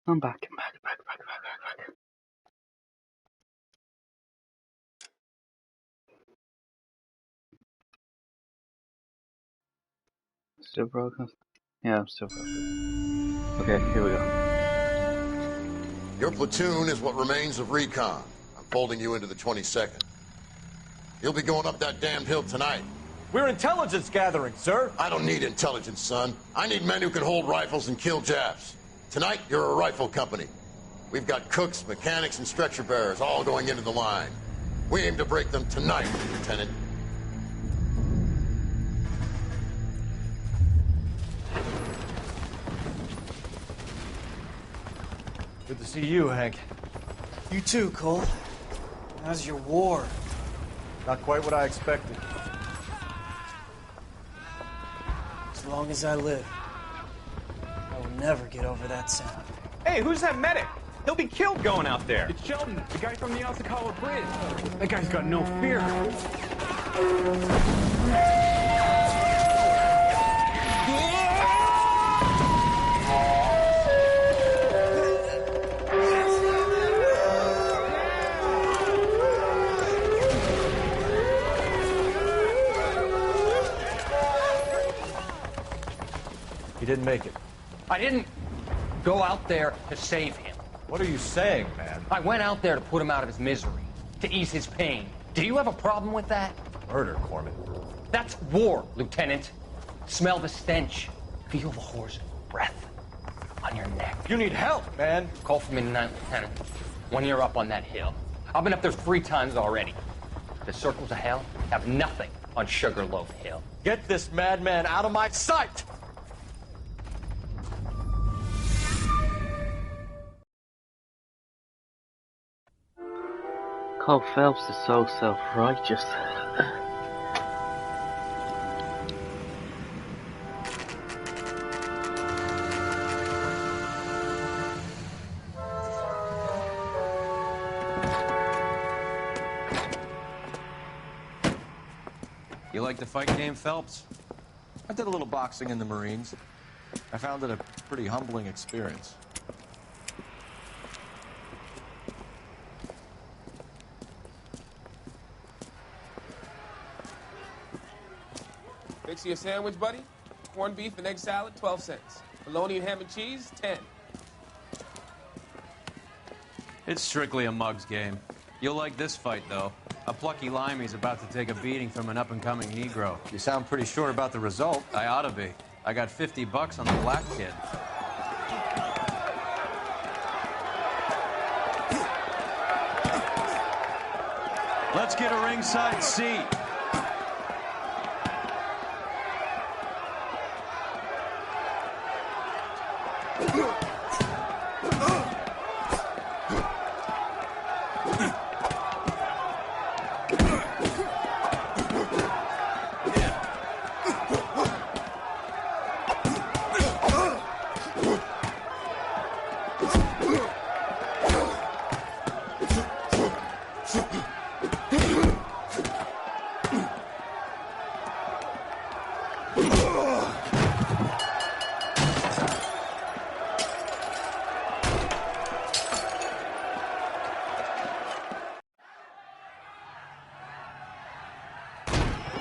I'm back. Still broken? Yeah, I'm still broken. Okay, here we go. Your platoon is what remains of recon. I'm folding you into the 22nd. You'll be going up that damned hill tonight. We're intelligence gathering, sir. I don't need intelligence, son. I need men who can hold rifles and kill Japs. Tonight, you're a rifle company. We've got cooks, mechanics, and stretcher bearers all going into the line. We aim to break them tonight, Lieutenant. Good to see you, Hank. You too, Cole. How's your war? Not quite what I expected. As long as I live, I will never get over that sound. Hey, who's that medic? He'll be killed going out there. It's Sheldon, the guy from the Asakawa Bridge. That guy's got no fear. He didn't make it. I didn't go out there to save him. What are you saying, man? I went out there to put him out of his misery, to ease his pain. Do you have a problem with that? Murder, Corman. That's war, Lieutenant. Smell the stench. Feel the horse's breath on your neck. You need help, man. Call for me tonight, Lieutenant. When you're up on that hill. I've been up there 3 times already. The circles of hell have nothing on Sugarloaf Hill. Get this madman out of my sight! Cole Phelps is so self-righteous. You like the fight game, Phelps? I did a little boxing in the Marines. I found it a pretty humbling experience. Fix you a sandwich, buddy? Corned beef and egg salad, 12 cents. Bologna and ham and cheese, 10. It's strictly a mug's game. You'll like this fight, though. A plucky limey's about to take a beating from an up-and-coming Negro. You sound pretty sure about the result. I ought to be. I got $50 on the black kid. Let's get a ringside seat.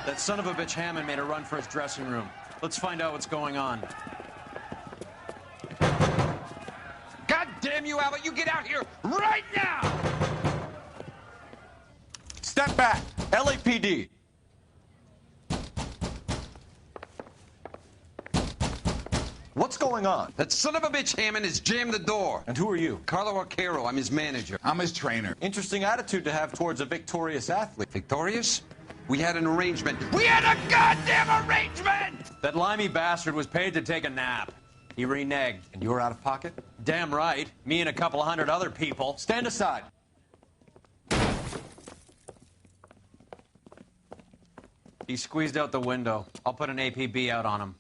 That son of a bitch Hammond made a run for his dressing room. Let's find out what's going on. God damn you, Albert! You get out here right now! Step back! LAPD! What's going on? That son of a bitch Hammond has jammed the door. And who are you? Carlo Arcaro. I'm his manager. I'm his trainer. Interesting attitude to have towards a victorious athlete. Victorious? We had an arrangement. We had a goddamn arrangement! That limey bastard was paid to take a nap. He reneged. And you were out of pocket? Damn right. Me and a couple 100 other people. Stand aside. He squeezed out the window. I'll put an APB out on him.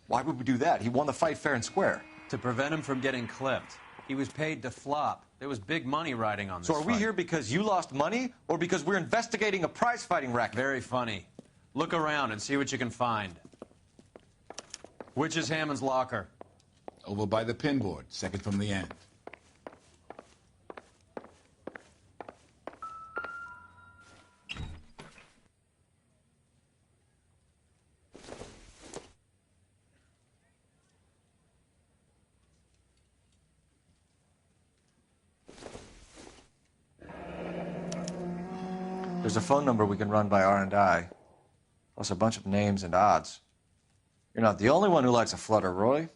Why would we do that? He won the fight fair and square. To prevent him from getting clipped. He was paid to flop. There was big money riding on this So are we fight. here because you lost money or because we're investigating a prize-fighting racket? Very funny. Look around and see what you can find. Which is Hammond's locker? Over by the pinboard, second from the end. There's a phone number we can run by R&I, plus a bunch of names and odds. You're not the only one who likes a flutter, Roy.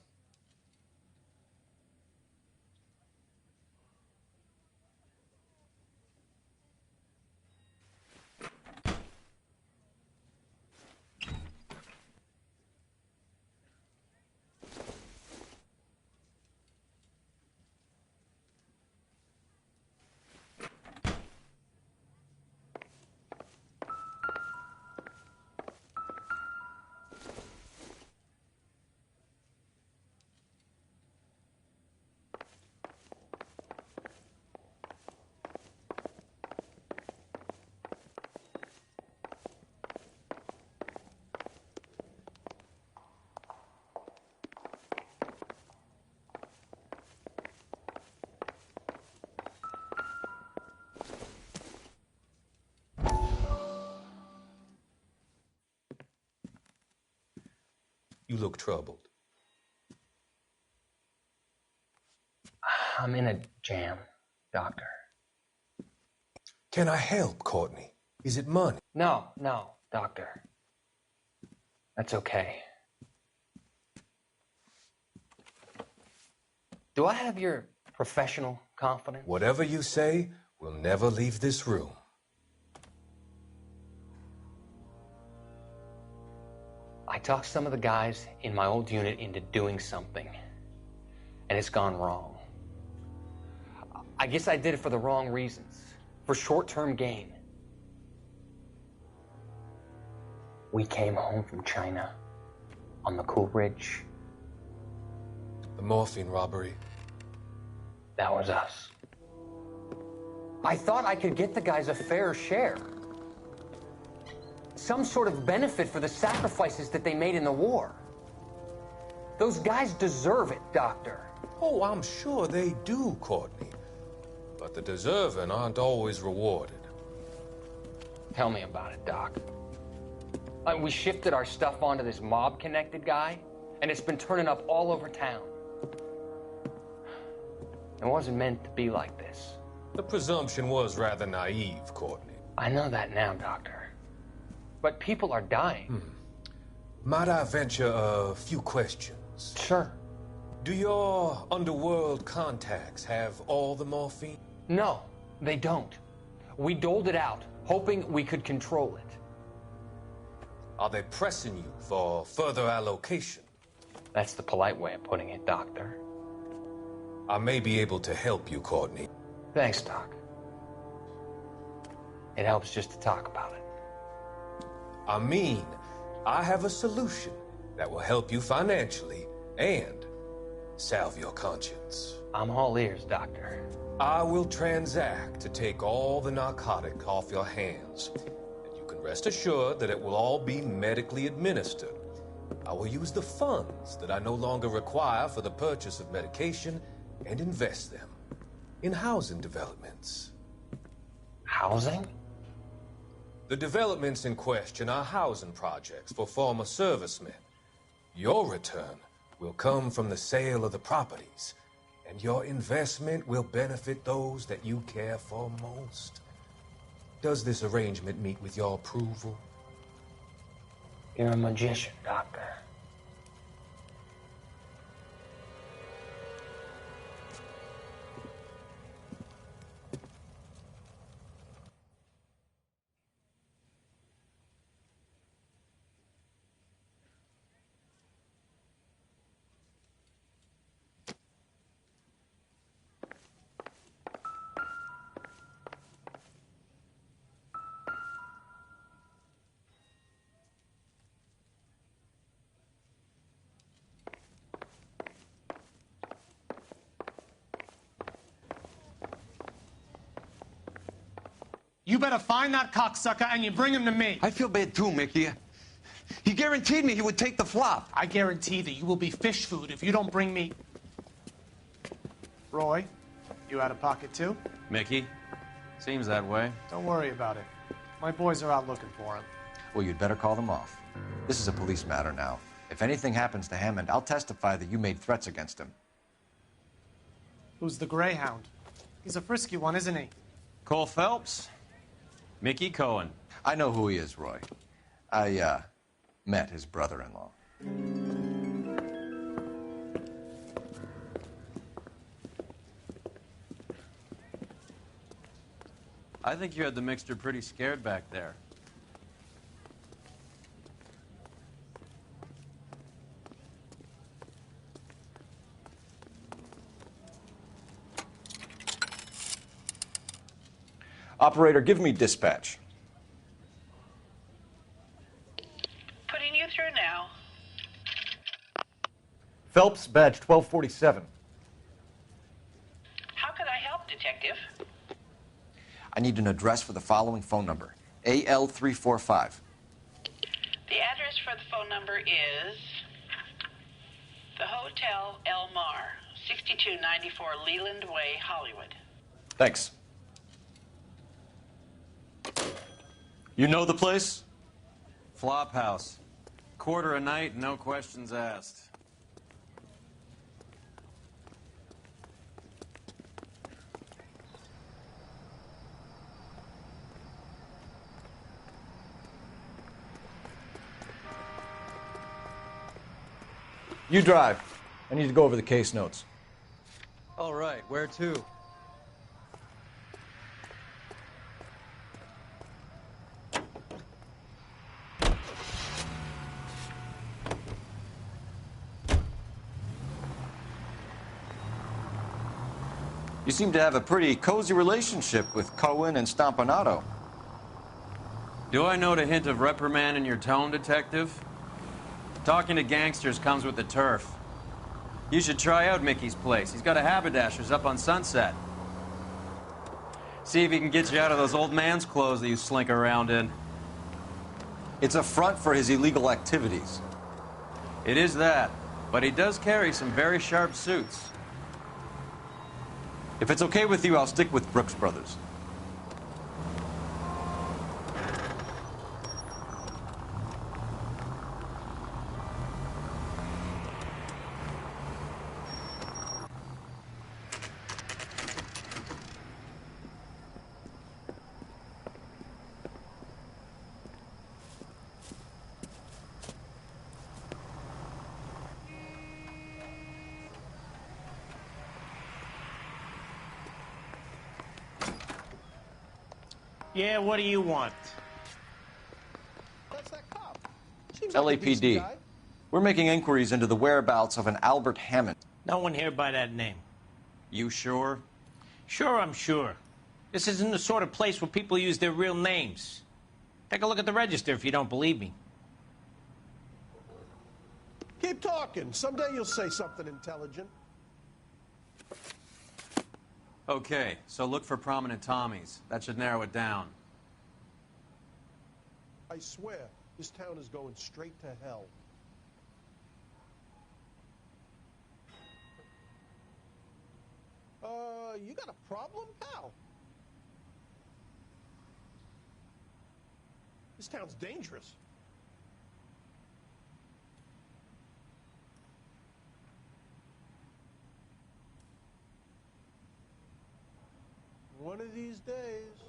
You look troubled. I'm in a jam, Doctor. Can I help, Courtney? Is it money? No, Doctor. That's okay. Do I have your professional confidence? Whatever you say, we'll never leave this room. I talked some of the guys in my old unit into doing something, and it's gone wrong. I guess I did it for the wrong reasons, for short-term gain. We came home from China on the Cool Ridge. The morphine robbery. That was us. I thought I could get the guys a fair share. Some sort of benefit for the sacrifices that they made in the war. Those guys deserve it, Doctor. Oh, I'm sure they do, Courtney. But the deserving aren't always rewarded. Tell me about it, Doc. We shifted our stuff onto this mob-connected guy, and it's been turning up all over town. It wasn't meant to be like this. The presumption was rather naive, Courtney. I know that now, Doctor. But people are dying. Might I venture a few questions? Sure. Do your underworld contacts have all the morphine? No, they don't. We doled it out, hoping we could control it. Are they pressing you for further allocation? That's the polite way of putting it, Doctor. I may be able to help you, Courtney. Thanks, Doc. It helps just to talk about it. I mean, I have a solution that will help you financially and salve your conscience. I'm all ears, Doctor. I will transact to take all the narcotic off your hands, and you can rest assured that it will all be medically administered. I will use the funds that I no longer require for the purchase of medication and invest them in housing developments. Housing? The developments in question are housing projects for former servicemen. Your return will come from the sale of the properties, and your investment will benefit those that you care for most. Does this arrangement meet with your approval? You're a magician, Doctor. You better find that cocksucker and you bring him to me. I feel bad too, Mickey. He guaranteed me he would take the flop. I guarantee that you will be fish food if you don't bring me... Roy, you out of pocket too? Mickey? Seems that way. Don't worry about it. My boys are out looking for him. Well, you'd better call them off. This is a police matter now. If anything happens to Hammond, I'll testify that you made threats against him. Who's the Greyhound? He's a frisky one, isn't he? Cole Phelps? Mickey Cohen. I know who he is, Roy. I, met his brother-in-law. I think you had the mixture pretty scared back there. Operator, give me dispatch. Putting you through now. Phelps, badge 1247. How could I help, Detective? I need an address for the following phone number. AL345. The address for the phone number is the Hotel L.A Noire, 6294 Leland Way, Hollywood. Thanks. You know the place? Flop house. Quarter a night, no questions asked. You drive. I need to go over the case notes. All right, where to? You seem to have a pretty cozy relationship with Cohen and Stompanato. Do I note a hint of reprimand in your tone, Detective? Talking to gangsters comes with the turf. You should try out Mickey's place. He's got a haberdasher's up on Sunset. See if he can get you out of those old man's clothes that you slink around in. It's a front for his illegal activities. It is that, but he does carry some very sharp suits. If it's okay with you, I'll stick with Brooks Brothers. Yeah, what do you want? LAPD. We're making inquiries into the whereabouts of an Albert Hammond. No one here by that name. You sure? Sure, I'm sure. This isn't the sort of place where people use their real names. Take a look at the register if you don't believe me. Keep talking. Someday you'll say something intelligent. Okay, so look for prominent Tommies. That should narrow it down. I swear, this town is going straight to hell. You got a problem, pal? This town's dangerous. One of these days.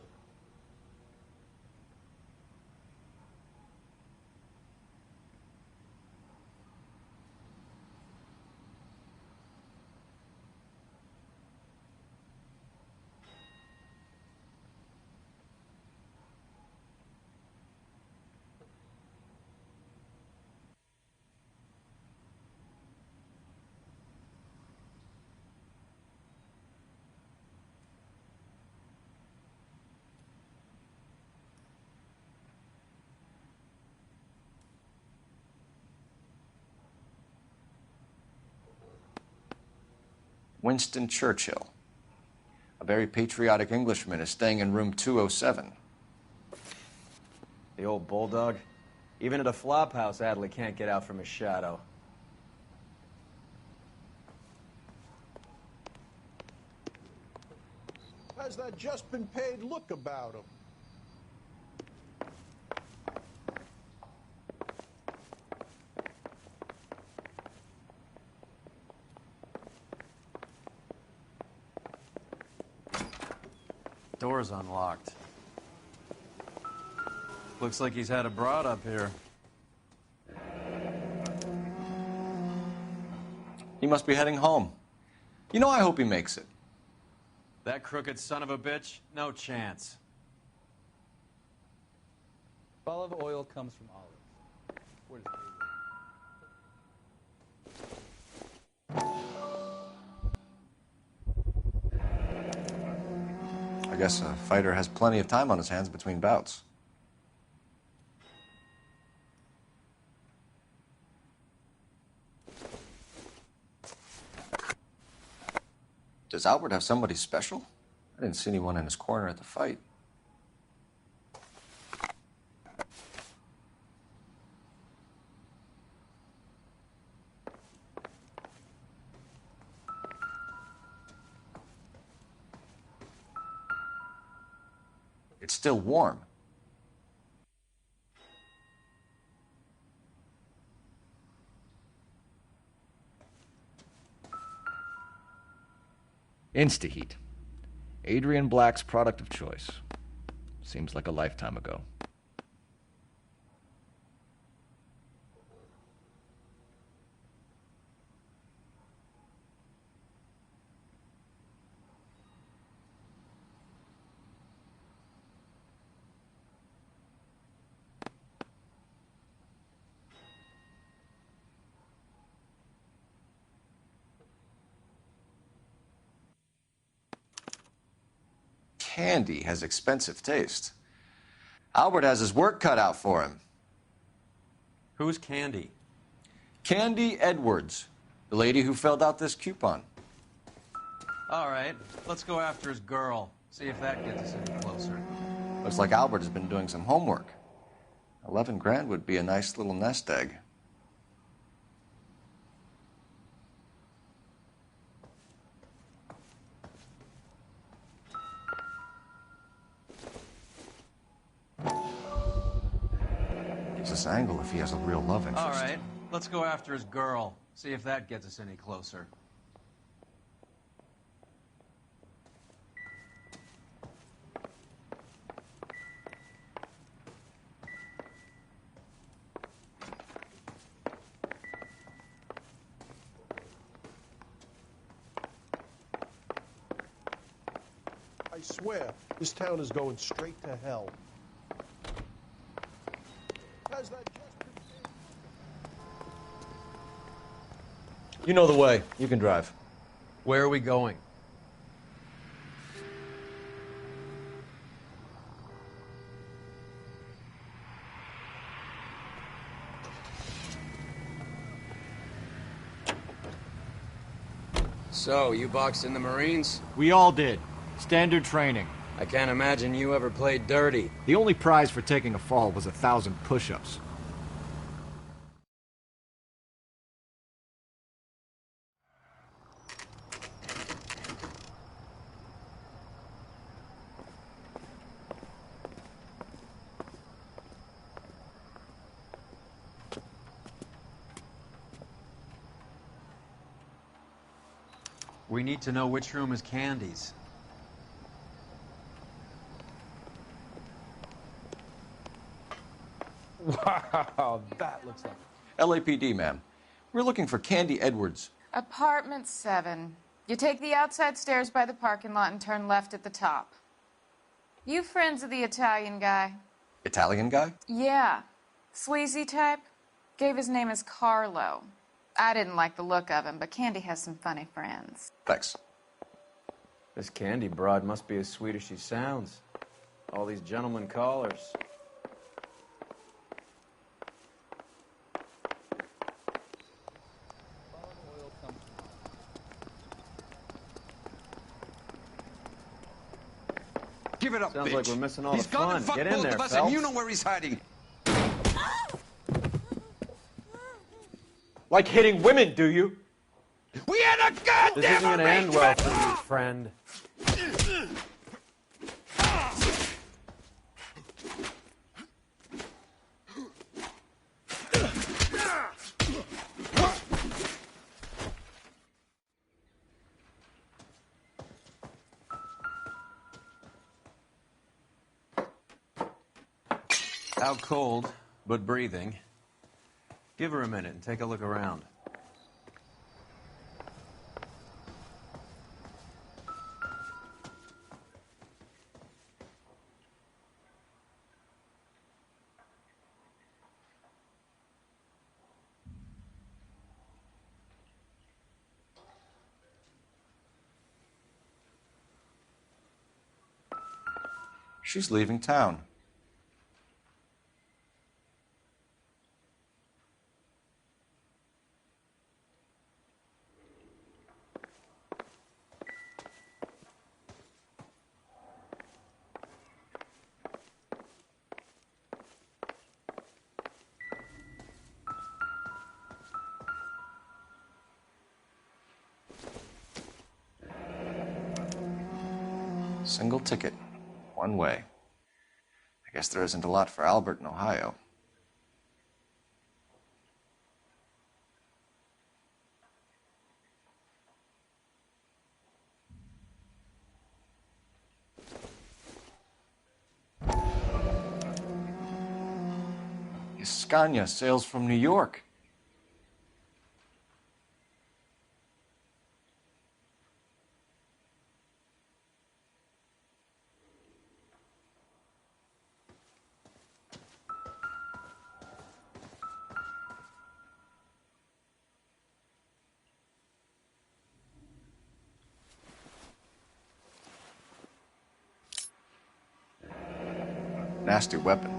Winston Churchill. A very patriotic Englishman is staying in room 207. The old bulldog? Even at a flop house, Adley can't get out from his shadow. Has that just been paid look about him? Door's unlocked. Looks like he's had a broad up here. He must be heading home. You know, I hope he makes it. That crooked son of a bitch? No chance. Olive oil comes from olives. Where does I guess a fighter has plenty of time on his hands between bouts. Does Albert have somebody special? I didn't see anyone in his corner at the fight. It's still warm. Instaheat. Adrian Black's product of choice. Seems like a lifetime ago. Candy has expensive taste. Albert has his work cut out for him. Who's Candy? Candy Edwards, the lady who filled out this coupon. All right, let's go after his girl. See if that gets us any closer. Looks like Albert has been doing some homework. 11 grand would be a nice little nest egg. Gives us angle if he has a real love interest. All right, let's go after his girl. See if that gets us any closer. I swear, this town is going straight to hell. Has that just been paid? You know the way. You can drive. Where are we going? So, you boxed in the Marines? We all did. Standard training. I can't imagine you ever played dirty. The only prize for taking a fall was 1,000 push-ups. We need to know which room is Candy's. Wow, that looks like... LAPD, ma'am. We're looking for Candy Edwards. Apartment 7. You take the outside stairs by the parking lot and turn left at the top. You friends of the Italian guy? Italian guy? Yeah. Sleazy type. Gave his name as Carlo. I didn't like the look of him, but Candy has some funny friends. Thanks. This Candy broad must be as sweet as she sounds. All these gentlemen callers. Give it up, Sounds bitch. like we're missing all He's the gonna fun. fuck Get in both there, of us, Phelps. and you know where he's hiding. Like hitting women, do you? We had a goddamn This isn't gonna end well for you, friend. Out cold, but breathing. Give her a minute and take a look around. She's leaving town. Single ticket, one way. I guess there isn't a lot for Albert in Ohio. Scania sails from New York. Nasty weapon.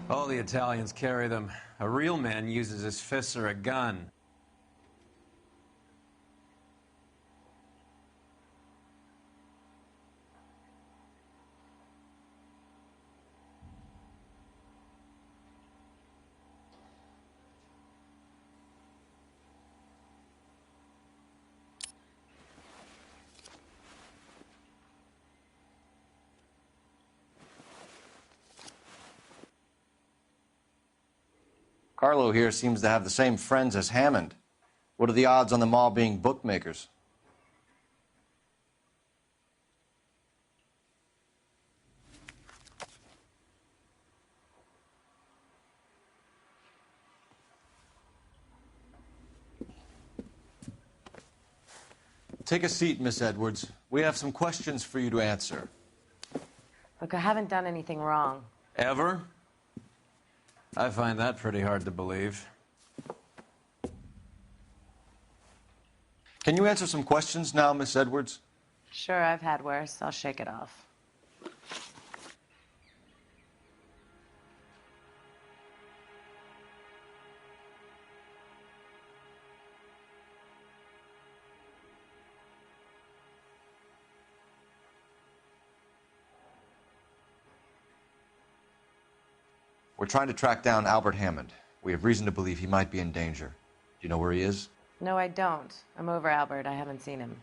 All the Italians carry them. A real man uses his fists or a gun. Carlo here seems to have the same friends as Hammond. What are the odds on them all being bookmakers? Take a seat, Miss Edwards. We have some questions for you to answer. Look, I haven't done anything wrong. Ever? I find that pretty hard to believe. Can you answer some questions now, Miss Edwards? Sure, I've had worse. I'll shake it off. We're trying to track down Albert Hammond. We have reason to believe he might be in danger. Do you know where he is? No, I don't. I'm over Albert. I haven't seen him.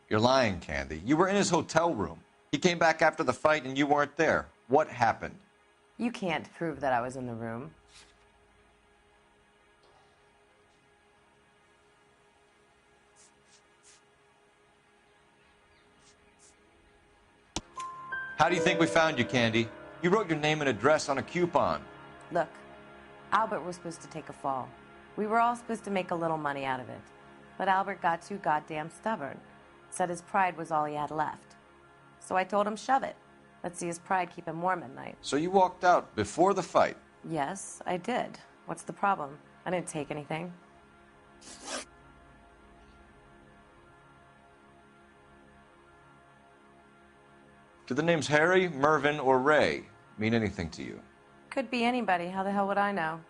You're lying, Candy. You were in his hotel room. He came back after the fight and you weren't there. What happened? You can't prove that I was in the room. How do you think we found you, Candy? You wrote your name and address on a coupon. Look, Albert was supposed to take a fall. We were all supposed to make a little money out of it. But Albert got too goddamn stubborn. Said his pride was all he had left. So I told him, shove it. Let's see his pride keep him warm at night. So you walked out before the fight? Yes, I did. What's the problem? I didn't take anything. Do the names Harry, Mervyn, or Ray mean anything to you? Could be anybody. How the hell would I know?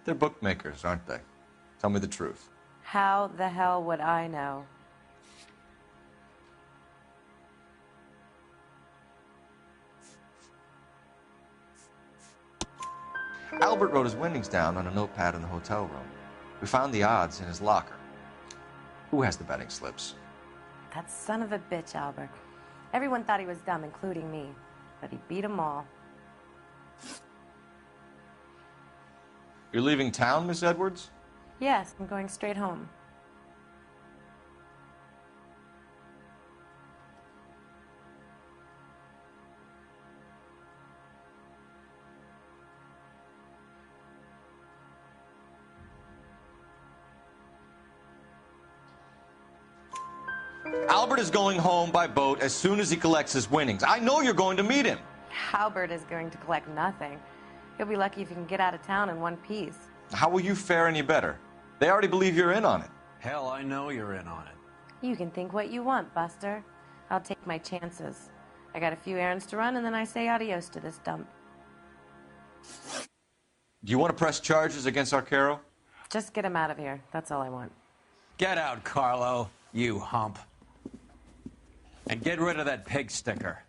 They're bookmakers, aren't they? Tell me the truth. How the hell would I know? Albert wrote his winnings down on a notepad in the hotel room. We found the odds in his locker. Who has the betting slips? That son of a bitch, Albert. Everyone thought he was dumb, including me. But he beat them all. You're leaving town, Miss Edwards? Yes, I'm going straight home. Albert is going home by boat as soon as he collects his winnings. I know you're going to meet him. Albert is going to collect nothing. He'll be lucky if he can get out of town in one piece. How will you fare any better? They already believe you're in on it. Hell, I know you're in on it. You can think what you want, Buster. I'll take my chances. I got a few errands to run, and then I say adios to this dump. Do you want to press charges against Arcaro? Just get him out of here. That's all I want. Get out, Carlo, you hump. And get rid of that pig sticker.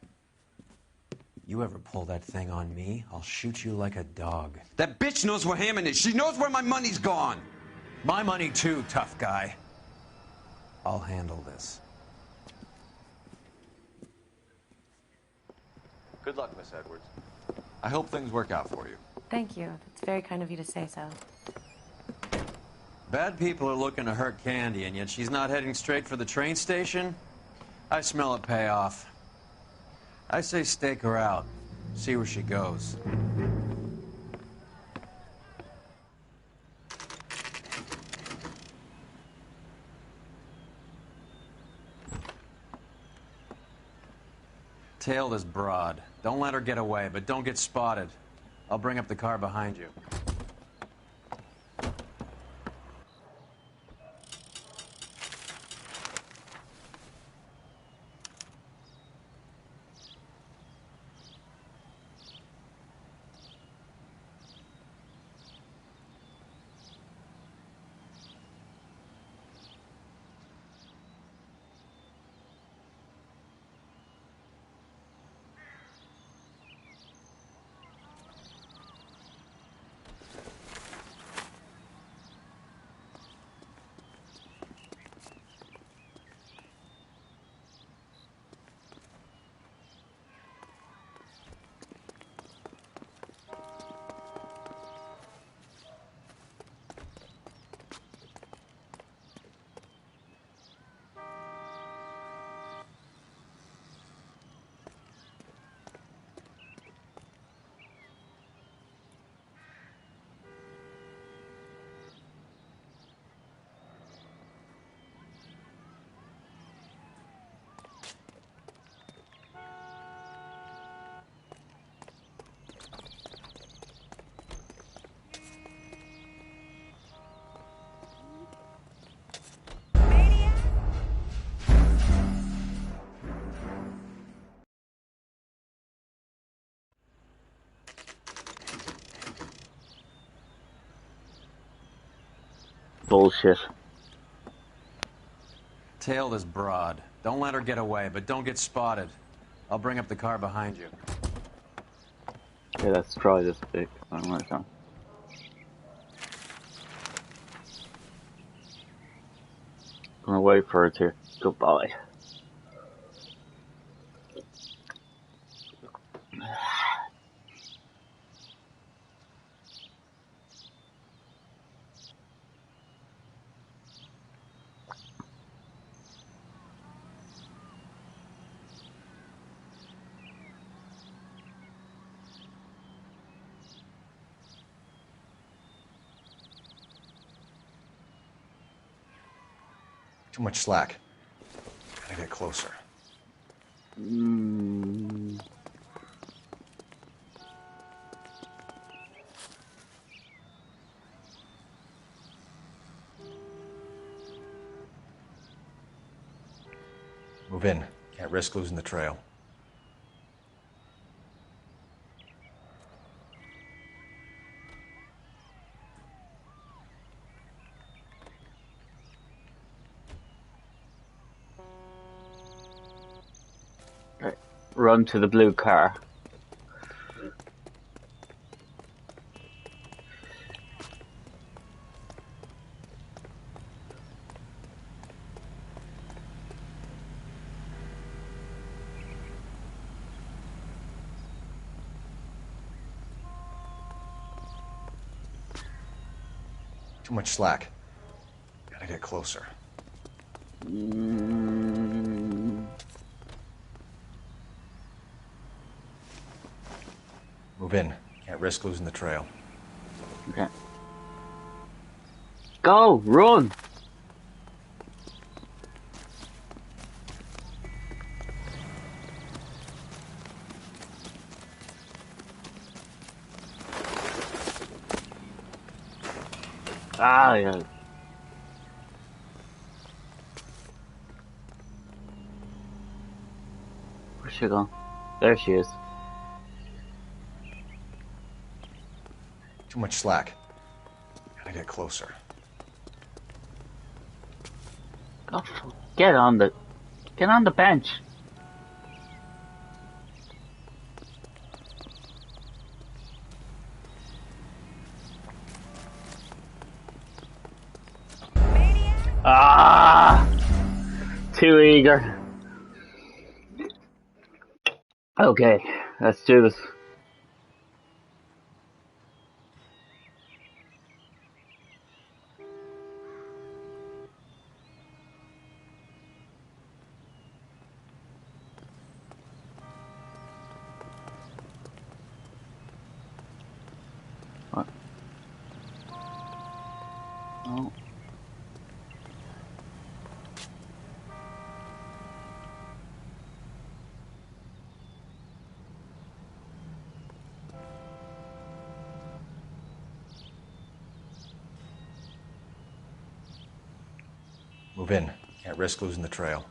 You ever pull that thing on me, I'll shoot you like a dog. That bitch knows where Hammond is. She knows where my money's gone. My money too, tough guy. I'll handle this. Good luck, Miss Edwards. I hope things work out for you. Thank you. It's very kind of you to say so. Bad people are looking to hurt Candy, and yet she's not heading straight for the train station? I smell a payoff. I say stake her out. See where she goes. Tail this broad. Don't let her get away, but don't get spotted. I'll bring up the car behind you. Bullshit. Tail this broad. Don't let her get away, but don't get spotted. I'll bring up the car behind you. Okay, let's try this bit one more time. Gonna wait for it here. Goodbye. Too much slack. Gotta get closer. Move in. Can't risk losing the trail. run to the blue car. Too much slack. Gotta get closer. Move in. Can't risk losing the trail. Okay. Go! Run! Ah, yeah. Where's she gone? There she is. Too much slack. Gotta get closer. Go, get on the bench. Ah, too eager. Okay, let's do this. What? Oh. Move in. Can't risk losing the trail.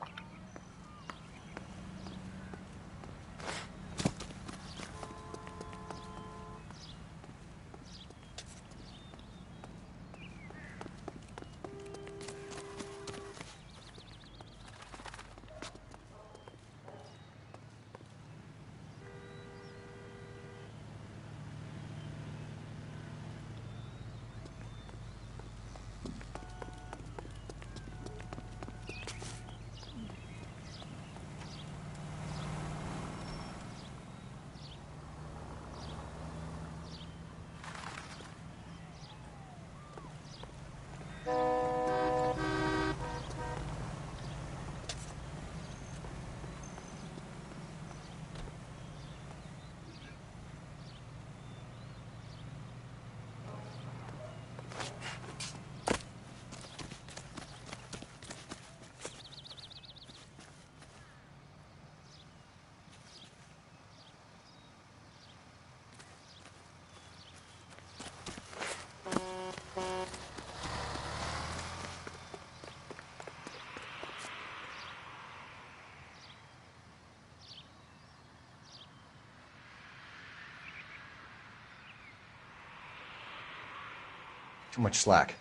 Too much slack.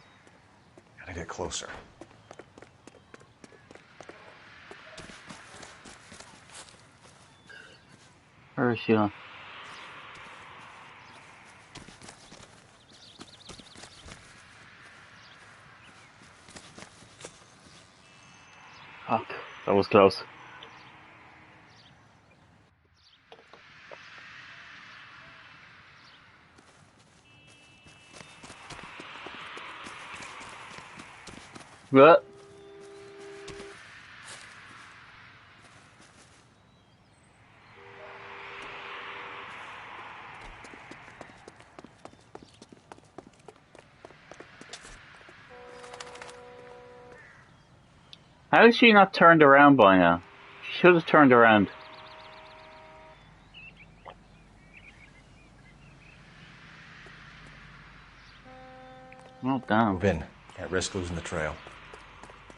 Gotta get closer. Where is she on? Fuck, that was close. What? How is she not turned around by now? She should have turned around. Oh, damn. Move in. Can't risk losing the trail.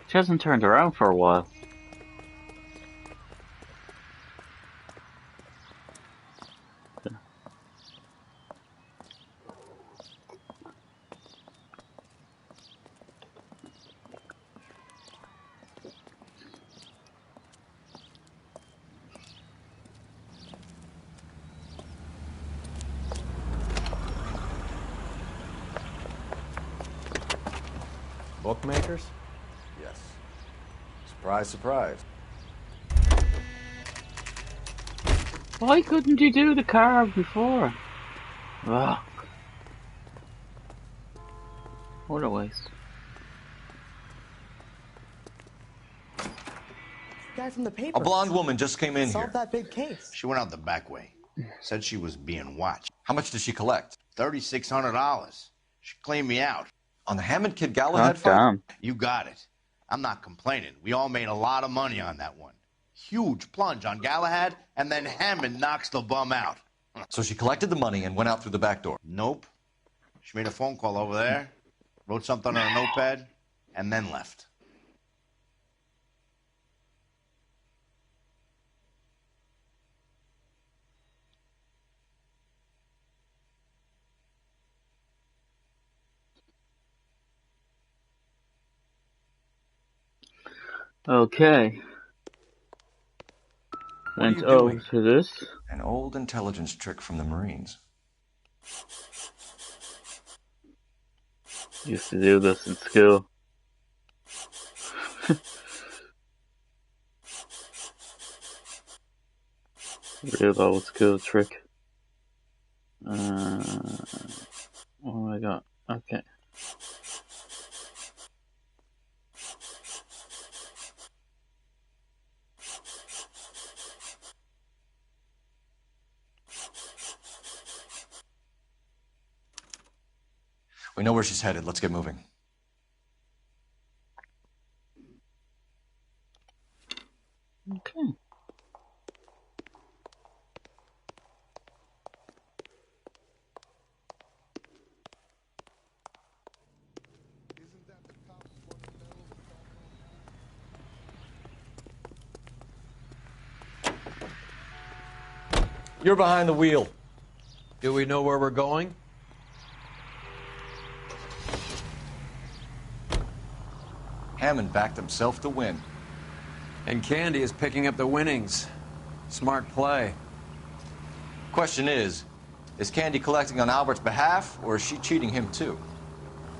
She hasn't turned around for a while. Bookmakers? Yes. Surprise, surprise. Why couldn't you do the carve before? Ugh. What a waste. Guy from the paper. A blonde woman just came in here. Solved that big case. She went out the back way. Said she was being watched. How much did she collect? $3,600. She cleaned me out. On the Hammond Kid Galahad fight? Damn. You got it. I'm not complaining. We all made a lot of money on that one. Huge plunge on Galahad, and then Hammond knocks the bum out. So she collected the money and went out through the back door? Nope. She made a phone call over there, wrote something on a notepad, and then left. Okay. Went over to this. An old intelligence trick from the Marines. Used to do this in school. Real old school trick. What have I got? Okay. We know where she's headed. Let's get moving. Okay. You're behind the wheel. Do we know where we're going? Hammond backed himself to win. And Candy is picking up the winnings. Smart play. Question is Candy collecting on Albert's behalf, or is she cheating him too?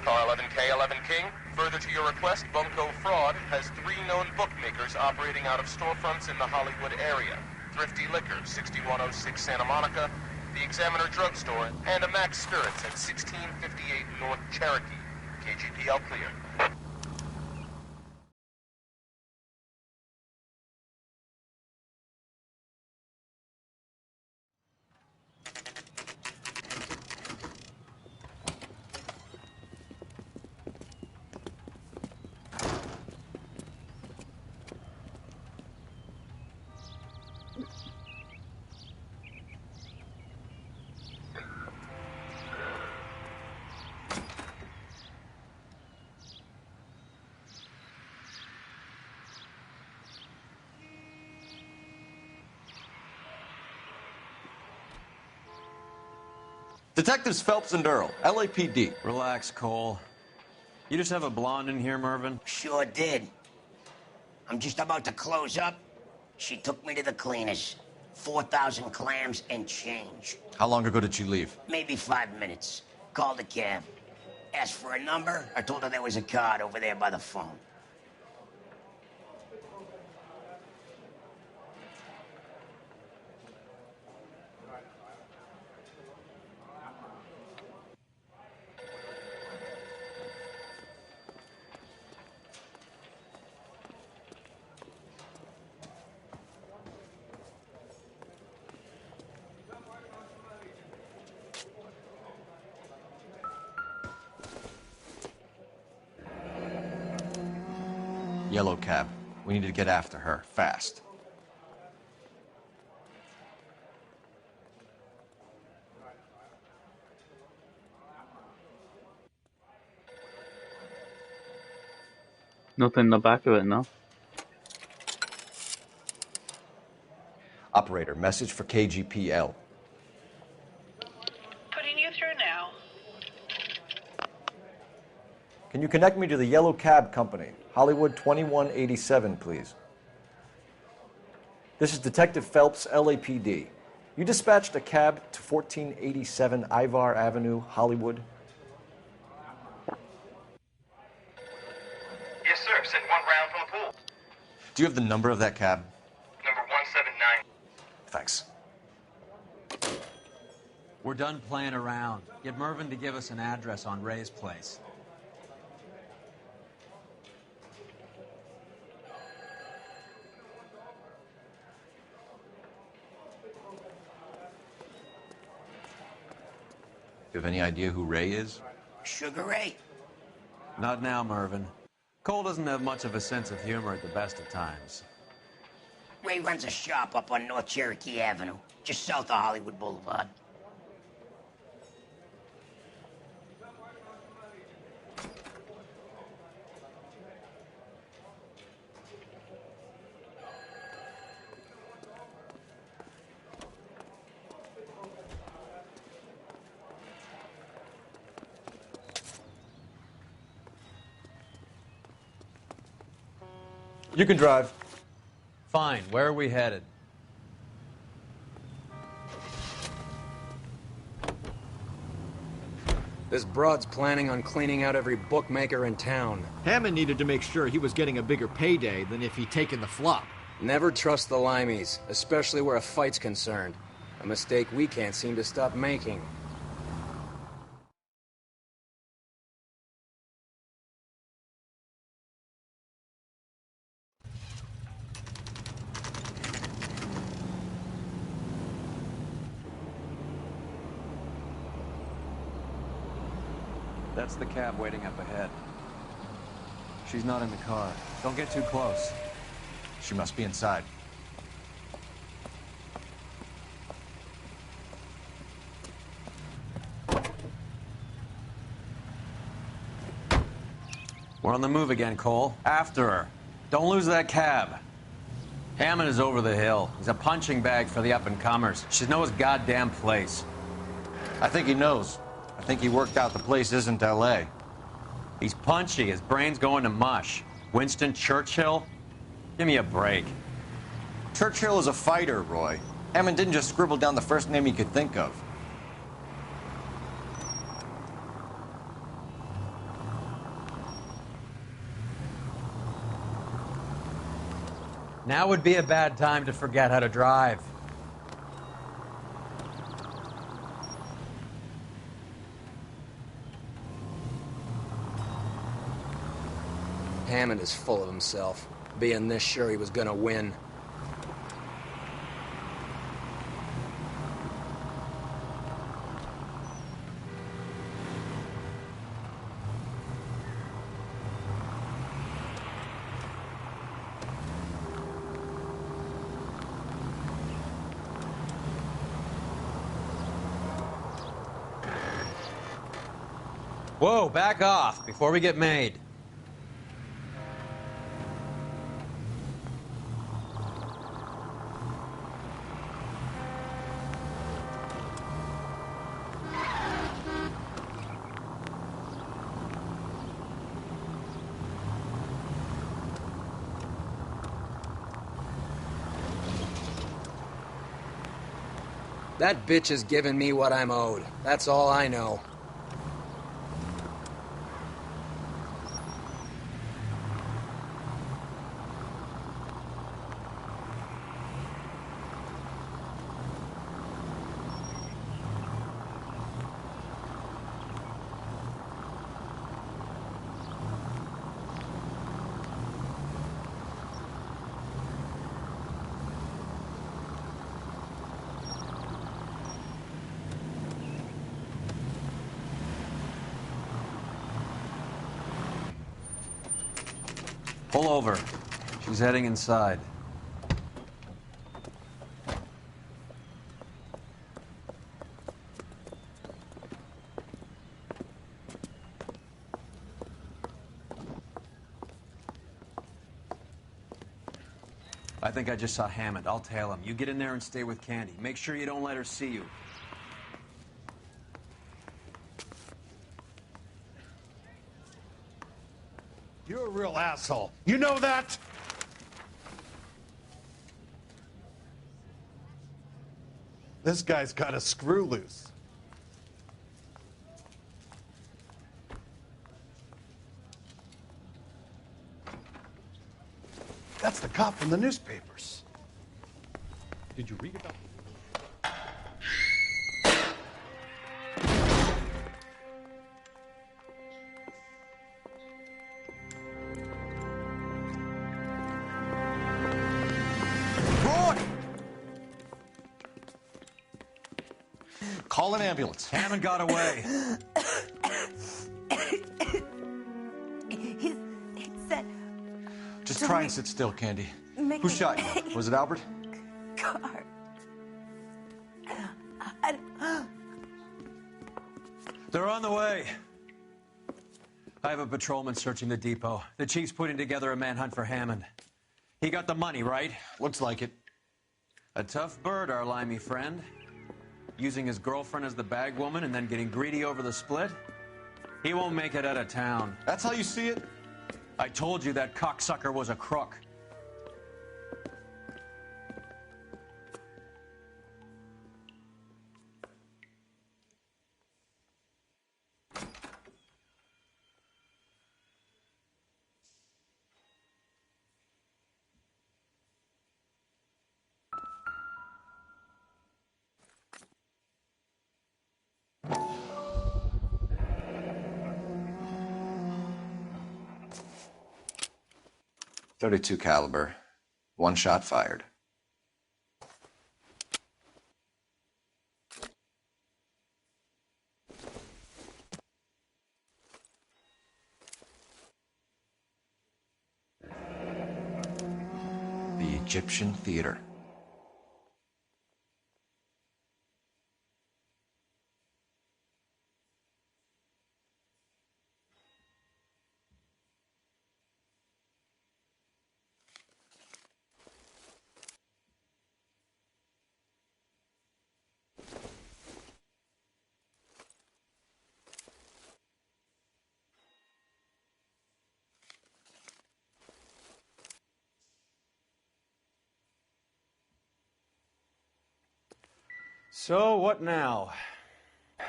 Car 11K, 11 King. Further to your request, Bunko Fraud has 3 known bookmakers operating out of storefronts in the Hollywood area. Thrifty Liquor, 6106 Santa Monica, the Examiner Drugstore, and a Max Spirits at 1658 North Cherokee. KGPL clear. Detectives Phelps and Earl, LAPD. Relax, Cole. You just have a blonde in here, Mervyn? Sure did. I'm just about to close up. She took me to the cleaners. 4,000 clams and change. How long ago did she leave? Maybe 5 minutes. Called a cab. Asked for a number. I told her there was a card over there by the phone. Yellow cab. We need to get after her, fast. Nothing in the back of it, no? Operator, message for KGPL. Putting you through now. Can you connect me to the Yellow Cab Company? Hollywood 2187, please. This is Detective Phelps, LAPD. You dispatched a cab to 1487 Ivar Avenue, Hollywood. down from the pool. Do you have the number of that cab? Number 179. Thanks. We're done playing around. Get Mervyn to give us an address on Ray's place. You have any idea who Ray is? Sugar Ray? Not now, Mervyn. Cole doesn't have much of a sense of humor at the best of times. Ray runs a shop up on North Cherokee Avenue, just south of Hollywood Boulevard. You can drive. Fine. Where are we headed? This broad's planning on cleaning out every bookmaker in town. Hammond needed to make sure he was getting a bigger payday than if he'd taken the flop. Never trust the limeys, especially where a fight's concerned. A mistake we can't seem to stop making. That's the cab waiting up ahead. She's not in the car. Don't get too close. She must be inside. We're on the move again, Cole. After her. Don't lose that cab. Hammond is over the hill. He's a punching bag for the up-and-comers. She'd know his goddamn place. I think he knows. I think he worked out the place isn't L.A. He's punchy. His brain's going to mush. Winston Churchill? Give me a break. Churchill is a fighter, Roy. Hammond didn't just scribble down the first name he could think of. Now would be a bad time to forget how to drive. Hammond is full of himself, being this sure he was gonna win. Whoa, back off before we get made. That bitch has given me what I'm owed. That's all I know. Pull over. She's heading inside. I think I just saw Hammond. I'll tail him. You get in there and stay with Candy. Make sure you don't let her see you. You're a real asshole. You know that? This guy's got a screw loose. That's the cop from the newspapers. Did you read about Call an ambulance. Hammond got away. He said... Just try and sit still, Candy. Make Who me- shot you? Was it Albert? Car. They're on the way. I have a patrolman searching the depot. The chief's putting together a manhunt for Hammond. He got the money, right? Looks like it. A tough bird, our limey friend. Using his girlfriend as the bag woman and then getting greedy over the split. He won't make it out of town. That's how you see it? I told you that cocksucker was a crook. .32 caliber. One shot fired. The Egyptian Theater. So, what now?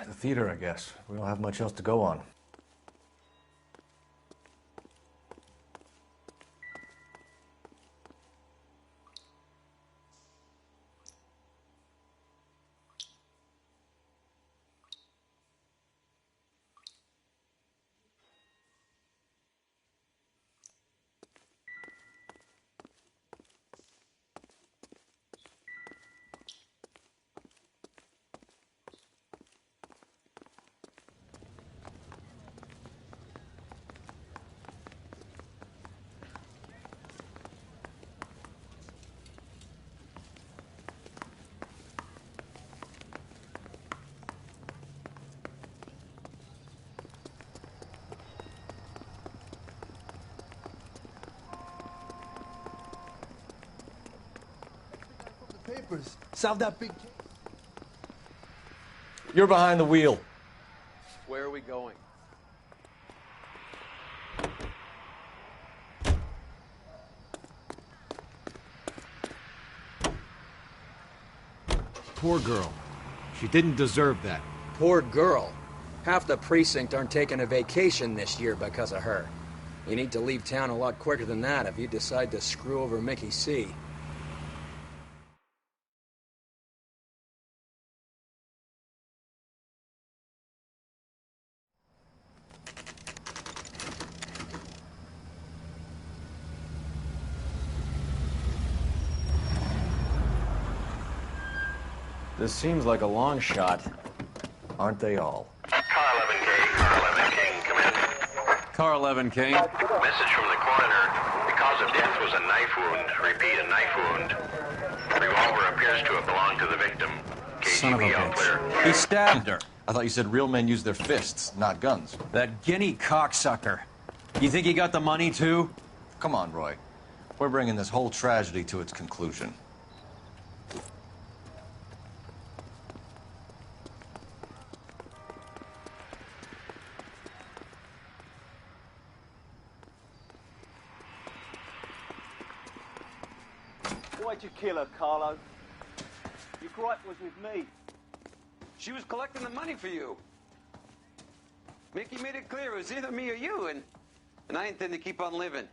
The theater, I guess. We don't have much else to go on. Papers. Solve that big case. You're behind the wheel. Where are we going? Poor girl. She didn't deserve that. Poor girl. Half the precinct aren't taking a vacation this year because of her. You need to leave town a lot quicker than that if you decide to screw over Mickey C. This seems like a long shot. Aren't they all? Car 11K, Car 11 King, come in. Car 11 King. Message from the coroner. The cause of death was a knife wound. Repeat, a knife wound. Revolver appears to have belonged to the victim. Son of a KGB all clear. bitch. He stabbed her. I thought you said real men use their fists, not guns. That guinea cocksucker. You think he got the money, too? Come on, Roy. We're bringing this whole tragedy to its conclusion. Why'd you kill her, Carlo? Your gripe was with me. She was collecting the money for you. Mickey made it clear it was either me or you, and I intend to keep on living.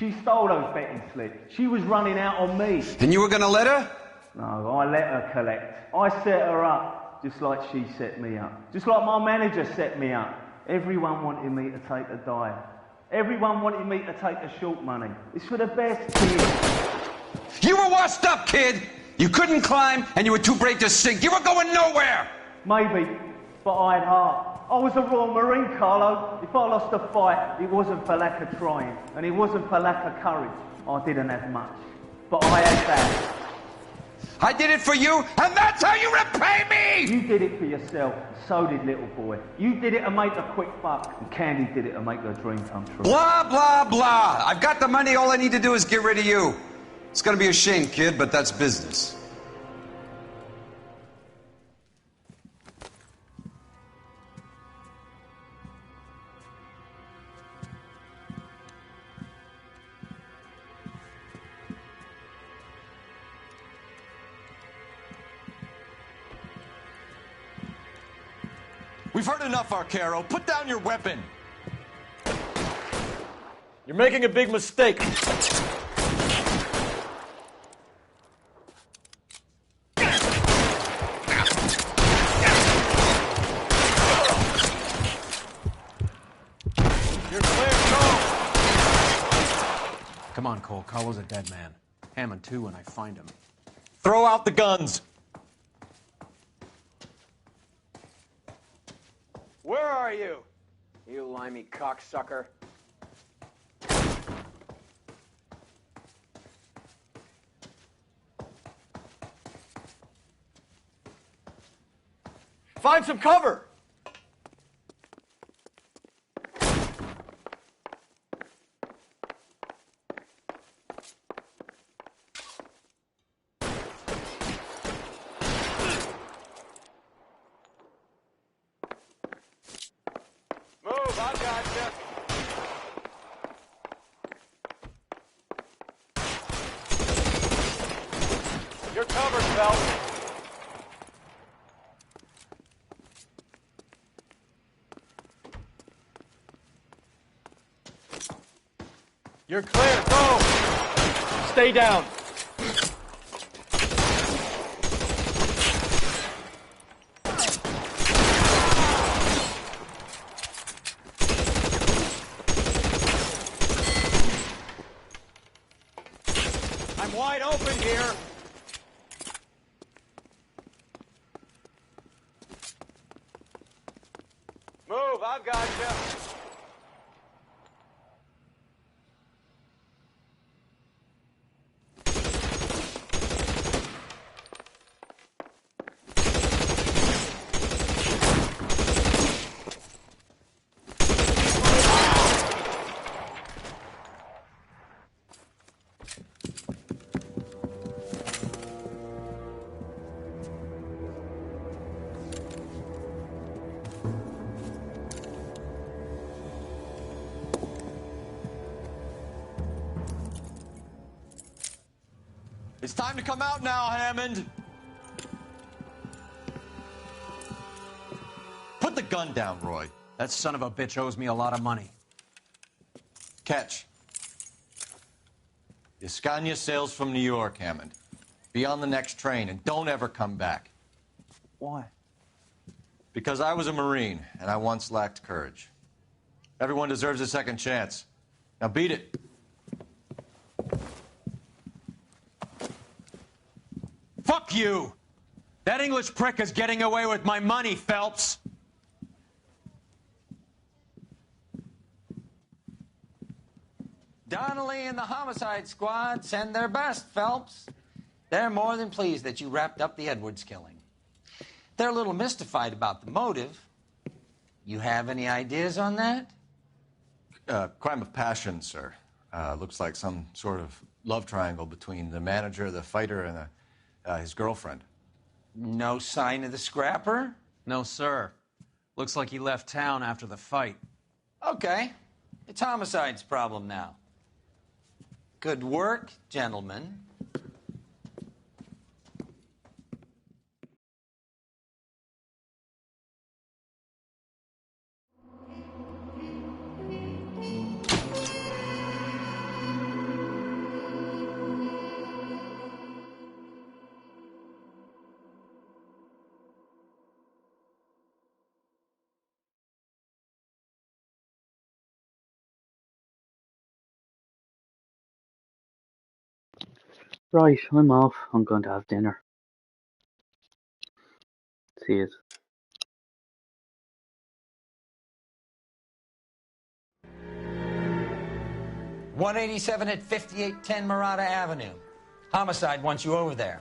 She stole those betting slips. She was running out on me. And you were gonna let her? No, I let her collect. I set her up, just like she set me up. Just like my manager set me up. Everyone wanted me to take a dive. Everyone wanted me to take the short money. It's for the best, kid. You were washed up, kid! You couldn't climb, and you were too brave to sink. You were going nowhere! Maybe, but I had heart. I was a Royal Marine, Carlo. If I lost a fight, it wasn't for lack of trying, and it wasn't for lack of courage. I didn't have much, but I had that. I did it for you, and that's how you repay me! You did it for yourself, so did little boy. You did it to make a quick buck, and Candy did it to make her dream come true. Blah, blah, blah. I've got the money, all I need to do is get rid of you. It's gonna be a shame, kid, but that's business. We've heard enough, Arcaro. Put down your weapon. You're making a big mistake. Come on, Cole. Carlo's a dead man. Hammond, too, when I find him. Throw out the guns. Where are you? You limey cocksucker. Find some cover! You're covered, Phelps. You're clear. Go! Stay down. I'm wide open here. Move, I've got you. It's time to come out now, Hammond. Put the gun down, Roy. That son of a bitch owes me a lot of money. Catch. The Scania sails from New York, Hammond. Be on the next train and don't ever come back. Why? Because I was a Marine and I once lacked courage. Everyone deserves a second chance. Now beat it. Fuck you! That English prick is getting away with my money, Phelps! Donnelly and the homicide squad send their best, Phelps. They're more than pleased that you wrapped up the Edwards killing. They're a little mystified about the motive. You have any ideas on that? Crime of passion, sir. Looks like some sort of love triangle between the manager, the fighter, and his girlfriend. No sign of the scrapper? No, sir. Looks like he left town after the fight. Okay. It's homicide's problem now. Good work, gentlemen. Right, I'm off. I'm going to have dinner. See you. 187 at 5810 Murata Avenue. Homicide wants you over there.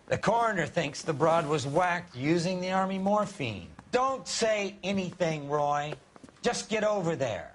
The coroner thinks the broad was whacked using the army morphine. Don't say anything, Roy. Just get over there.